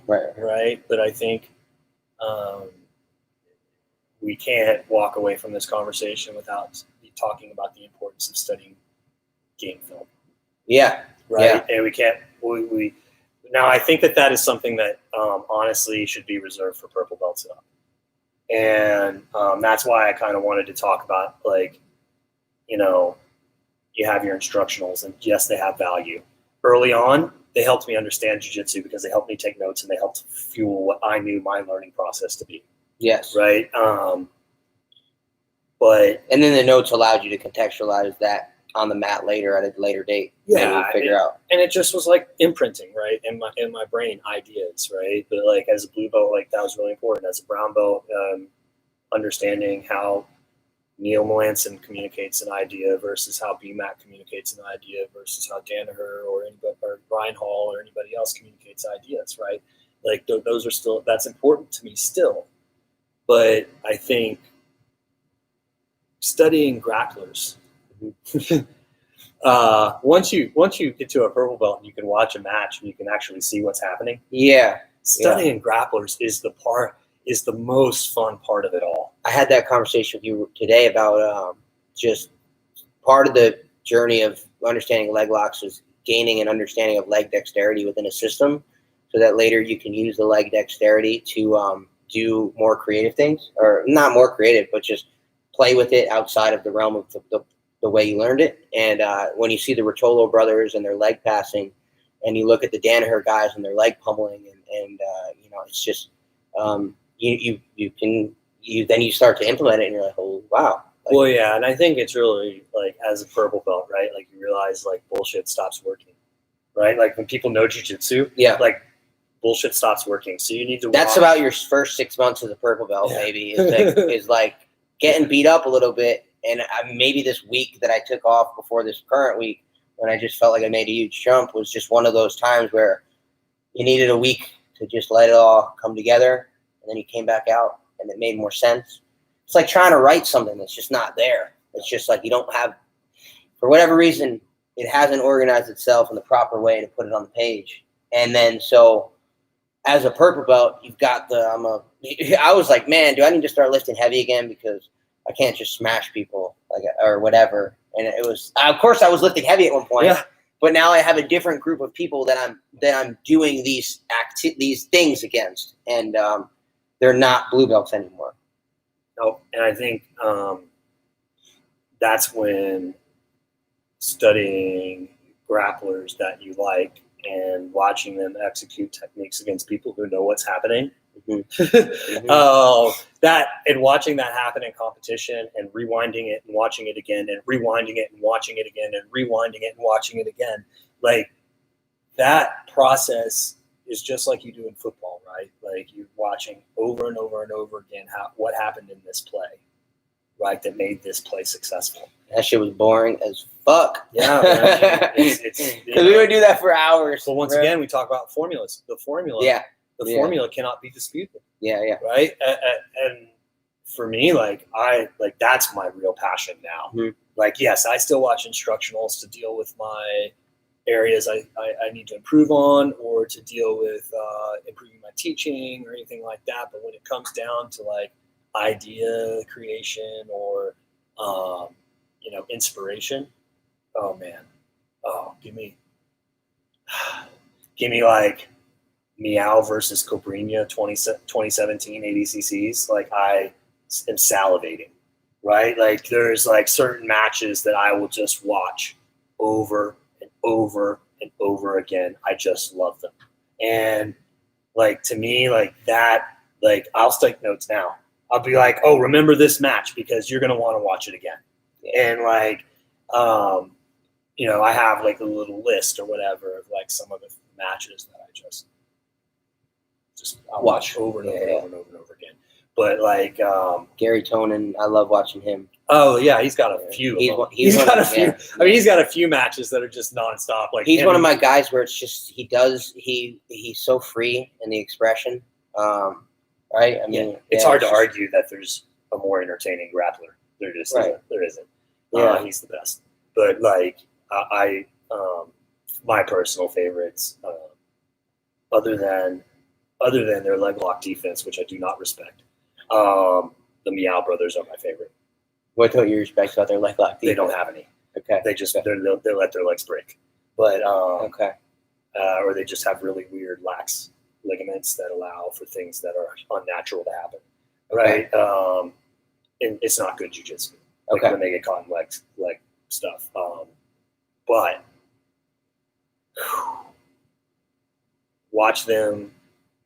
right? But I think we can't walk away from this conversation without talking about the importance of studying game film. Yeah. Right. Yeah. And we can't. Now, I think that is something that honestly should be reserved for purple belts up. And that's why I kind of wanted to talk about, like, you have your instructionals, and yes, they have value. Early on, they helped me understand jiu-jitsu because they helped me take notes, and they helped fuel what I knew my learning process to be. Yes. Right. And then the notes allowed you to contextualize that on the mat later at a later date. Yeah. Figure out. And it just was like imprinting, right, in my brain, ideas, right. But like as a blue belt, like that was really important. As a brown belt, understanding how Neil Melanson communicates an idea versus how BMAC communicates an idea versus how Danaher or Brian Hall or anybody else communicates ideas, right? Like those are that's important to me still. But I think studying grapplers, once you get to a purple belt and you can watch a match and you can actually see what's happening. Yeah. Studying grapplers is the most fun part of it all. I had that conversation with you today about just part of the journey of understanding leg locks is gaining an understanding of leg dexterity within a system, so that later you can use the leg dexterity to do more creative things, or not more creative, but just play with it outside of the realm of the way you learned it. And when you see the Rotolo brothers and their leg passing, and you look at the Danaher guys and their leg pummeling, and it's just then you start to implement it, and you're like, oh wow. Like, well, yeah, and I think it's really like as a purple belt, right? Like you realize like bullshit stops working, right? Like when people know jiu-jitsu, yeah, like bullshit stops working. So you need to. That's about your first 6 months as a purple belt, maybe is like getting beat up a little bit, and maybe this week that I took off before this current week, when I just felt like I made a huge jump, was just one of those times where you needed a week to just let it all come together, and then you came back out, and it made more sense. It's like trying to write something that's just not there. It's just like you don't have, for whatever reason, it hasn't organized itself in the proper way to put it on the page. And then so as a purple belt, you've got I was like, man, do I need to start lifting heavy again? Because I can't just smash people or whatever. And it was, of course I was lifting heavy at one point, but now I have a different group of people that I'm doing these things against. And they're not blue belts anymore. No, and I think that's when studying grapplers that you like and watching them execute techniques against people who know what's happening. That and watching that happen in competition and rewinding it and watching it again and rewinding it and watching it again and rewinding it and watching it again. Like that process is just like you do in football, right? Like you're watching over and over and over again what happened in this play, right? That made this play successful. That shit was boring as fuck. Yeah, because we would do that for hours. But once again, we talk about formulas. The formula, formula cannot be disputed. Yeah, right. And for me, like that's my real passion now. Mm-hmm. Like, yes, I still watch instructionals to deal with my areas I need to improve on, or to deal with improving my teaching or anything like that. But when it comes down to like idea creation or inspiration, oh man, give me like Meow versus Cobrinha 2017 ADCCs. Like I am salivating, right? Like there's like certain matches that I will just watch over and over and over again. I just love them. And like, to me, like that, like I'll take notes now. I'll be like, oh, remember this match because you're going to want to watch it again. And like, I have like a little list or whatever of like some of the matches that I just I'll watch over and over and over and over and over again. But like Gary Tonin, I love watching him. Oh yeah, he's got a few. He's got a few. Yeah. I mean, he's got a few matches that are just nonstop. Like he's one of my guys where it's just he's so free in the expression. Right? I mean, it's hard to argue that there's a more entertaining grappler. There just isn't. There isn't. Yeah, he's the best. But like I my personal favorites, other than their leg lock defense, which I do not respect, the Meow brothers are my favorite. What don't you respect about their leg lock defense? They don't have any. Okay. They just they let their legs break. But okay. Or they just have really weird lax ligaments that allow for things that are unnatural to happen. Right. Okay. And it's not good jiu-jitsu. Like when they get caught in leg stuff. But watch them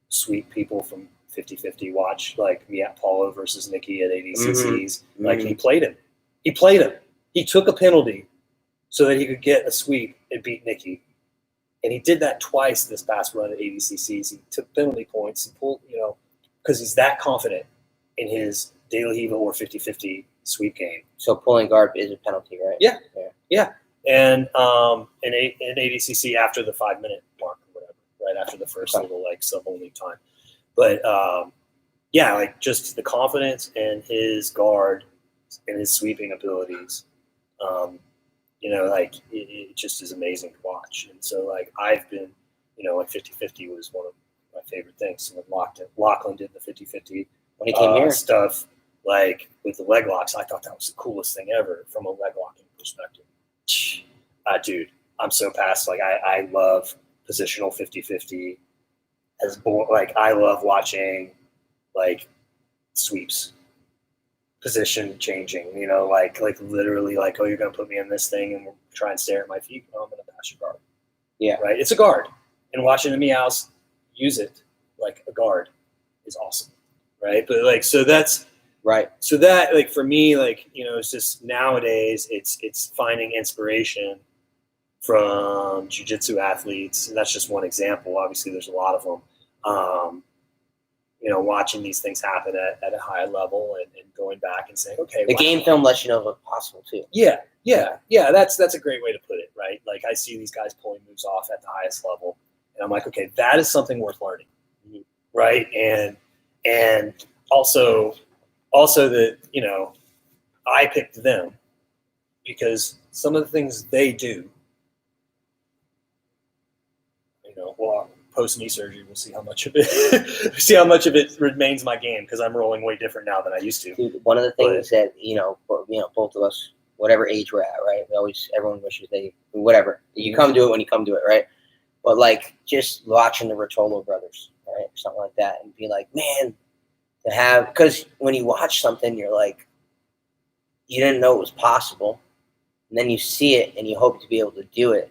sweep people from 50-50. Watch like Paulo versus Nikki at ADCCs. Mm-hmm. Like he played him. He took a penalty so that he could get a sweep and beat Nikki. And he did that twice this past run at ADCCs. He took penalty points. He pulled, because he's that confident in his De La Riva or 50-50 sweep game. So pulling guard is a penalty, right? Yeah. And in ADCC after the 5-minute mark or whatever, right after the first little like sub-only time. But like just the confidence in his guard and his sweeping abilities, like it just is amazing to watch. And so like I've been, like 50-50 was one of my favorite things. So when Lachlan did the 50-50 when he came here stuff, like with the leg locks, I thought that was the coolest thing ever from a leg locking perspective. Dude, I'm so past. Like I love positional 50-50. I love watching like sweeps, position changing, you know, like literally like, oh, you're going to put me in this thing and we'll try and stare at my feet. Oh, I'm going to pass your guard. Yeah. Right. It's a guard. And watching the Meows use it like a guard is awesome. Right. But like, so that's right. So that like for me, like, you know, it's just nowadays it's finding inspiration from jiu-jitsu athletes. And that's just one example. Obviously there's a lot of them. You know, watching these things happen at a high level and going back and saying, okay, the game film lets you know what's possible too. Yeah. That's a great way to put it, right? Like I see these guys pulling moves off at the highest level, and I'm like, okay, that is something worth learning, right? And also that, you know, I picked them because some of the things they do, you know, well, post knee surgery, we'll see how much of it remains my game, because I'm rolling way different now than I used to. Dude, one of the things that you know, both of us, whatever age we're at, right? Everyone wishes whatever. You come to it when you come to it, right? But like just watching the Rotolo brothers, right, or something like that, and be like, man, to have, because when you watch something, you're like, you didn't know it was possible, and then you see it, and you hope to be able to do it.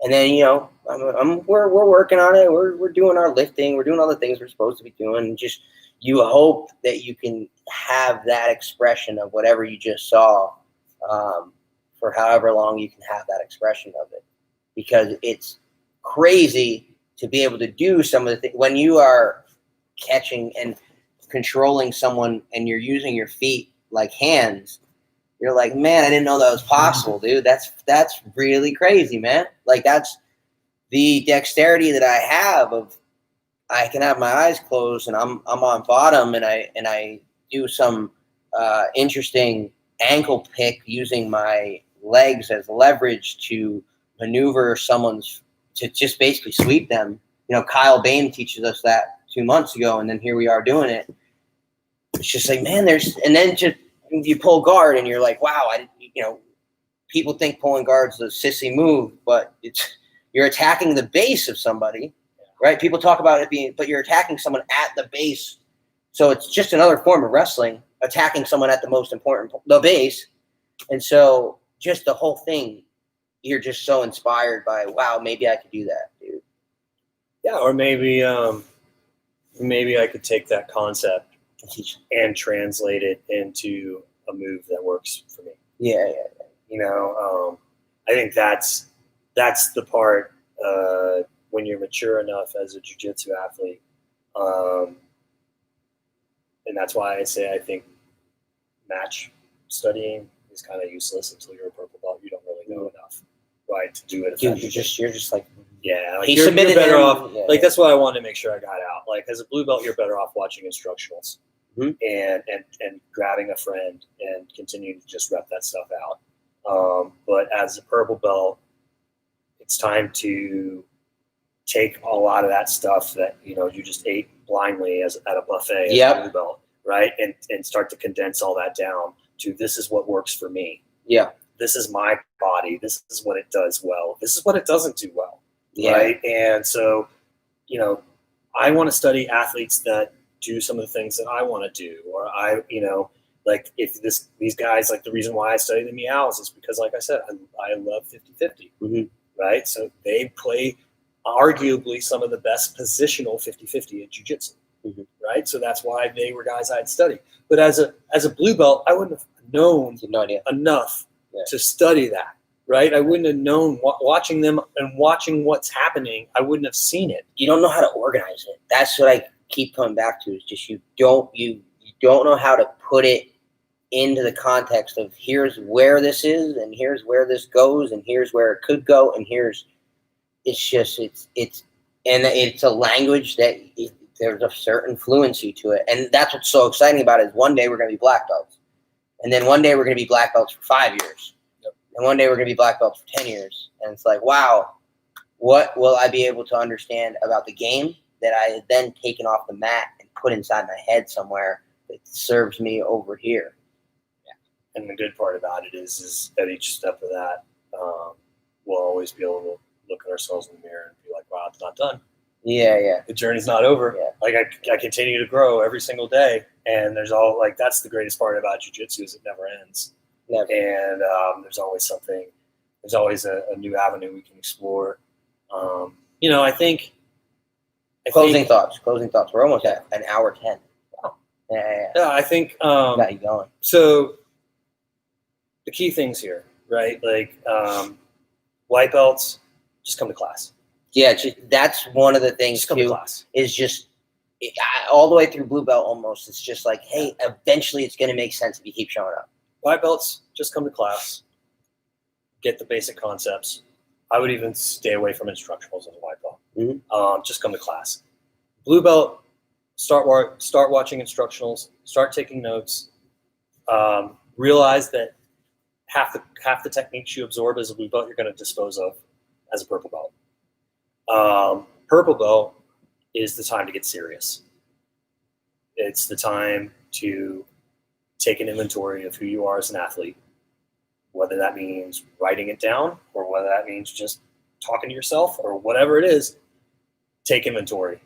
And then, you know, we're working on it. We're doing our lifting. We're doing all the things we're supposed to be doing. And just you hope that you can have that expression of whatever you just saw for however long you can have that expression of it. Because it's crazy to be able to do some of the things when you are catching and controlling someone and you're using your feet like hands. You're like, man, I didn't know that was possible, dude. That's really crazy, man. Like that's the dexterity that I have of I can have my eyes closed and I'm on bottom and I do some interesting ankle pick using my legs as leverage to maneuver someone's to just basically sweep them. You know, Kyle Bain teaches us that 2 months ago, and then here we are doing it. It's just like, man, and then just you pull guard and you're like, wow, you know, people think pulling guard's a sissy move, but you're attacking the base of somebody, right? People talk about it being, but you're attacking someone at the base. So it's just another form of wrestling, attacking someone at the most important, the base. And so just the whole thing, you're just so inspired by, wow, maybe I could do that, dude. Yeah, or maybe I could take that concept and translate it into a move that works for me. Yeah. You know, I think that's the part when you're mature enough as a jiu-jitsu athlete, and that's why I say I think match studying is kind of useless until you're a purple belt. You don't really know enough, right, to do it. Dude, you're just like, yeah, like you're better off. Yeah, like that's what I wanted to make sure I got out. Like as a blue belt, you're better off watching instructionals. Mm-hmm. and grabbing a friend and continuing to just rep that stuff out. But as a purple belt, it's time to take a lot of that stuff that, you know, you just ate blindly at a buffet as a blue belt, right? And start to condense all that down to this is what works for me. Yeah. This is my body. This is what it does well. This is what it doesn't do well. Yeah. Right. And so, you know, I want to study athletes that do some of the things that I want to do, or you know, like if these guys, like the reason why I study the Meows is because, like I said, I love 50-50, mm-hmm. right? So they play arguably some of the best positional 50-50 in jiu-jitsu, mm-hmm. right? So that's why they were guys I'd study. But as a blue belt, I wouldn't have known enough to study that, right? I wouldn't have known watching them and watching what's happening. I wouldn't have seen it. You don't know how to organize it. That's what I keep coming back to, is just you don't know how to put it into the context of here's where this is and here's where this goes and here's where it could go and it's a language that there's a certain fluency to it, and that's what's so exciting about it. Is one day we're going to be black belts, and then one day we're going to be black belts for 5 years, and one day we're going to be black belts for 10 years, and it's like, wow, what will I be able to understand about the game that I had then taken off the mat and put inside my head somewhere that serves me over here. Yeah. And the good part about it is at each step of that, we'll always be able to look at ourselves in the mirror and be like, wow, it's not done. Yeah. The journey's not over. Yeah. like I continue to grow every single day, and there's all like that's the greatest part about jiu-jitsu is it never ends. Never. And there's always something. There's always a new avenue we can explore. I think. Closing thoughts. We're almost at an hour 10. Wow. Yeah, I think. Got you going. So the key things here, right? Like white belts, just come to class. Yeah, that's one of the things Just come to too. class. Is just all the way through blue belt almost. It's just like, hey, eventually it's going to make sense if you keep showing up. White belts, just come to class. Get the basic concepts. I would even stay away from instructionals as a white belt. Mm-hmm. Just come to class. Blue belt, start watching instructionals. Start taking notes. Realize that half the techniques you absorb as a blue belt, you're going to dispose of as a purple belt. Purple belt is the time to get serious. It's the time to take an inventory of who you are as an athlete, whether that means writing it down or whether that means just talking to yourself or whatever it is. Take inventory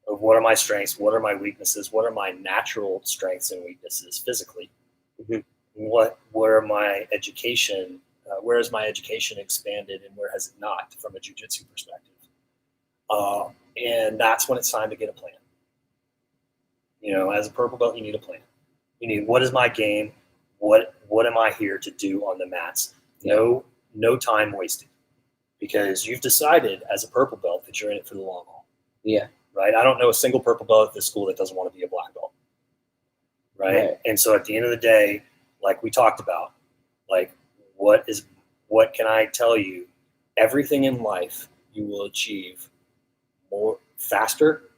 of what are my strengths, what are my weaknesses, what are my natural strengths and weaknesses physically. Mm-hmm. What are my education? Where has my education expanded and where has it not from a jiu-jitsu perspective? And that's when it's time to get a plan. As a purple belt, you need a plan. You need, what is my game? What am I here to do on the mats? No time wasted, because you've decided as a purple belt that you're in it for the long haul. Yeah. Right. I don't know a single purple belt at this school that doesn't want to be a black belt. Right. And so at the end of the day, like we talked about, like what can I tell you? Everything in life you will achieve more faster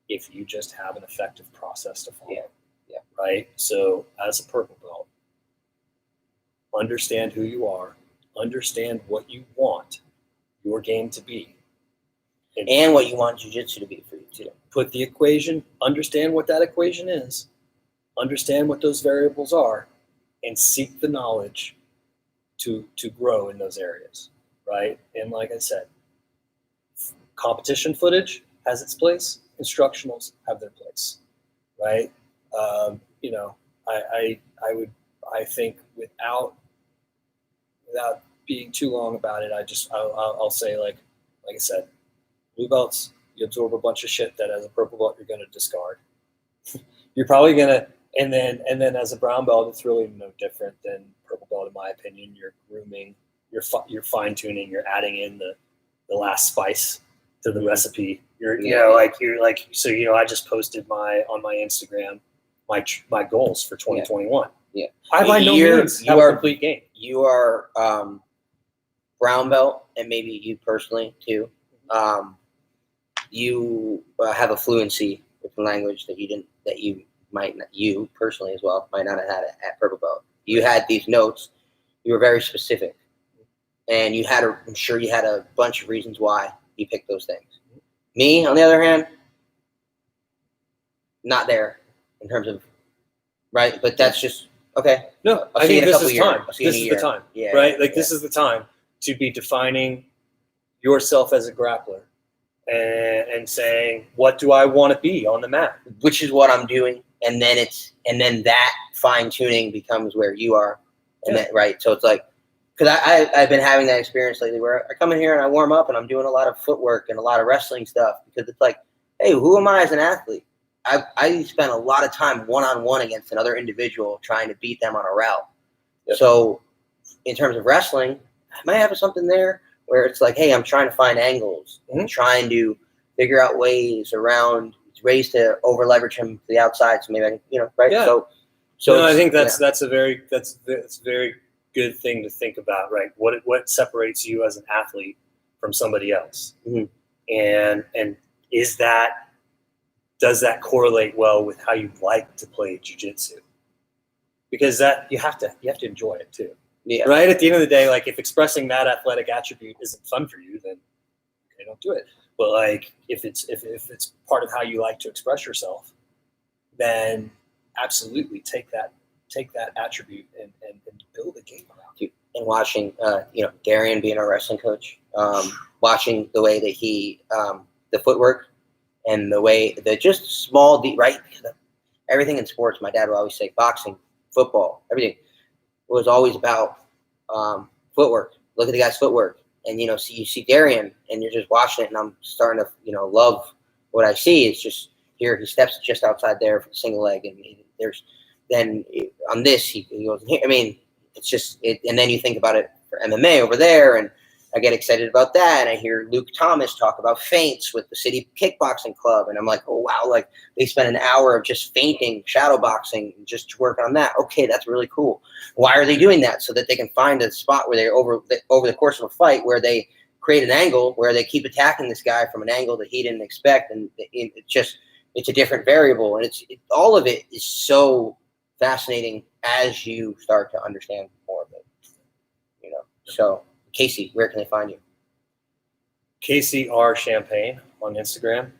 if you just have an effective process to follow. Yeah. Right. So as a purple belt, understand who you are, understand what you want your game to be, and what you want jiu-jitsu to be for you too. Put the equation, understand what that equation is, understand what those variables are, and seek the knowledge to grow in those areas. Right. And like I said, competition footage has its place. Instructionals have their place. Right. I think without being too long about it, I'll say like I said, blue belts, you absorb a bunch of shit that as a purple belt you're going to discard. You're probably going to, and then as a brown belt, it's really no different than purple belt in my opinion. You're grooming, you're fine tuning, you're adding in the last spice to the recipe. I just posted on my Instagram my goals for 2021. Yeah. I by no means have a complete game. You are brown belt, and maybe you personally too. You have a fluency with the language that you personally as well might not have had at purple belt. You had these notes. You were very specific, and I'm sure you had a bunch of reasons why you picked those things. Me, on the other hand, not there in terms of right, but that's just okay. No, I think this is time. This is the time, right? Like this is the time to be defining yourself as a grappler and saying, what do I want to be on the mat? Which is what I'm doing, and then that fine tuning becomes where you are, and that right. So it's like, because I've been having that experience lately where I come in here and I warm up and I'm doing a lot of footwork and a lot of wrestling stuff because it's like, hey, who am I as an athlete? I spent a lot of time one-on-one against another individual trying to beat them on a route. Yep. So in terms of wrestling, I might have something there where it's like, hey, I'm trying to find angles. Mm-hmm. I'm trying to figure out ways to over leverage him to the outside. So maybe I can, right? Yeah. So I think that's a very good thing to think about, right? What separates you as an athlete from somebody else? Mm-hmm. And does that correlate well with how you like to play jiu-jitsu? Because that you have to enjoy it too. Yeah. Right? At the end of the day, like if expressing that athletic attribute isn't fun for you, then okay, don't do it. But like if it's part of how you like to express yourself, then absolutely take that attribute and build a game around it. And watching Darian being our wrestling coach, watching the way that he the footwork and the way the just small right. Everything in sports, my dad would always say, boxing, football, everything was always about footwork. Look at the guy's footwork, and you see Darian, and you're just watching it, and I'm starting to love what I see. It's just here he steps just outside there for the single leg, and on this he goes here. I mean, it's just it, and then you think about it for MMA over there, and I get excited about that, and I hear Luke Thomas talk about feints with the City Kickboxing Club, and I'm like, oh wow, like they spent an hour of just feinting, shadow boxing, just to work on that. Okay, that's really cool. Why are they doing that? So that they can find a spot where they over the course of a fight where they create an angle where they keep attacking this guy from an angle that he didn't expect, and it's a different variable, and all of it is so fascinating as you start to understand more of it. So. Casey, where can they find you? Casey R. Champagne on Instagram.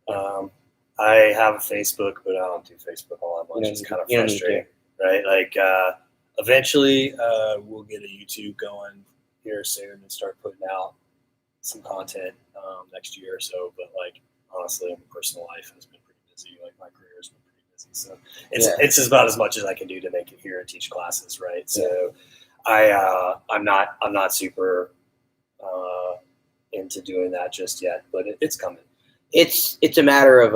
I have a Facebook, but I don't do Facebook all that much. It's kind of frustrating, right? Like, eventually, we'll get a YouTube going here soon and start putting out some content next year or so. But like, honestly, my personal life has been pretty busy. Like, my career has been pretty busy, so it's about as much as I can do to make it here and teach classes, right? So. I'm not super into doing that just yet, but it's coming. It's a matter of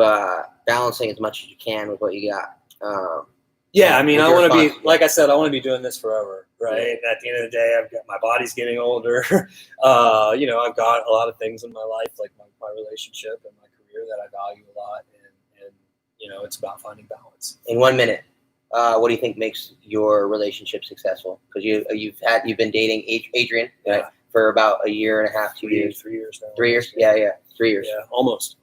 balancing as much as you can with what you got. I mean, I want to be, like I said, I want to be doing this forever, right? Yeah. At the end of the day, my body's getting older. I've got a lot of things in my life, like my relationship and my career that I value a lot, and it's about finding balance. In 1 minute. What do you think makes your relationship successful? Because you've been dating Adrian, right, for about a year and a half, 2 years, 3 years now. 3 years, yeah, 3 years. Yeah, almost.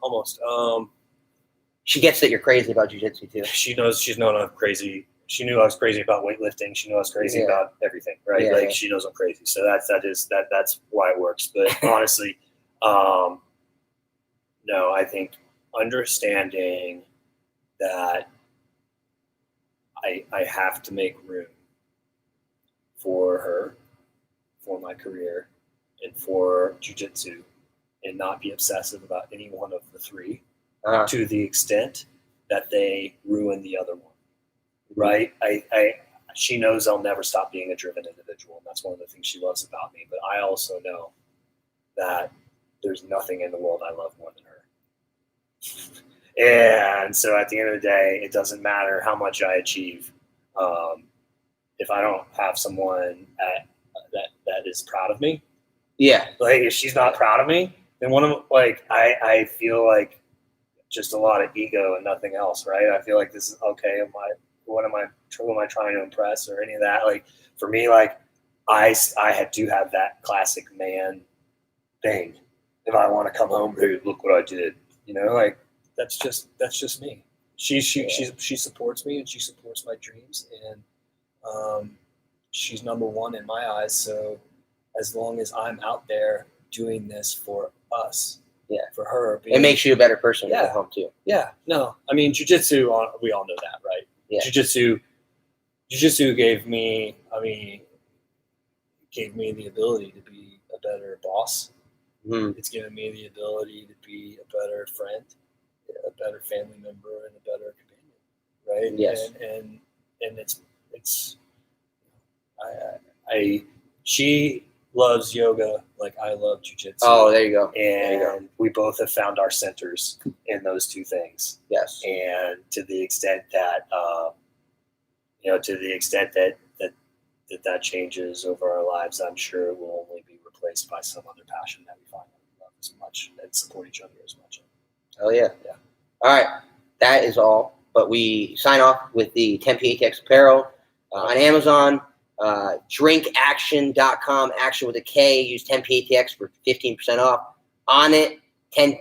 She gets that you're crazy about jiu-jitsu too. She knows. She's known I'm crazy. She knew I was crazy about weightlifting. She knew I was crazy about everything, right? Yeah, she knows I'm crazy. So that's why it works. But honestly, no, I think understanding that. I have to make room for her, for my career, and for jiu-jitsu, and not be obsessive about any one of the three to the extent that they ruin the other one, right? She knows I'll never stop being a driven individual, and that's one of the things she loves about me. But I also know that there's nothing in the world I love more than her. And so at the end of the day, it doesn't matter how much I achieve. If I don't have someone that is proud of me, like if she's not proud of me, then I feel like just a lot of ego and nothing else, right? I feel like this is okay. Who am I trying to impress or any of that? Like for me, like I do have that classic man thing. If I want to come home, dude, look what I did. Like. That's just me. She supports me and she supports my dreams, and she's number one in my eyes. So as long as I'm out there doing this for us, for her, it makes you a better person at home too. Yeah, no, I mean jiu-jitsu. We all know that, right? Yeah. Jiu-jitsu gave me the ability to be a better boss. Mm-hmm. It's given me the ability to be a better friend, a better family member, and a better companion, right? Yes. And it's she loves yoga like I love jiu-jitsu. Oh, there you go. And we both have found our centers in those two things. Yes. And to the extent that that changes over our lives, I'm sure it will only be replaced by some other passion that we find that we love as much and support each other as much. Oh yeah. Yeah. All right. That is all. But we sign off with the Tempe ATX apparel on Amazon. Drinkaction.com, action with a K. Use Tempe ATX for 15% off. On it,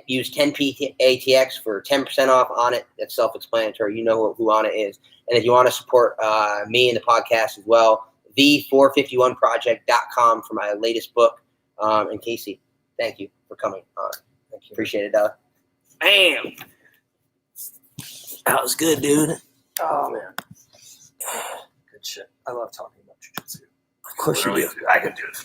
use Tempe ATX for 10% off. On it, that's self-explanatory. You know who on it is. And if you want to support me and the podcast as well, the451project.com for my latest book. And Casey, thank you for coming on. Thank you. Appreciate it, Doug. Bam! That was good, dude. Oh, man. Good shit. I love talking about jiu-jitsu. Of course you do. I can do it.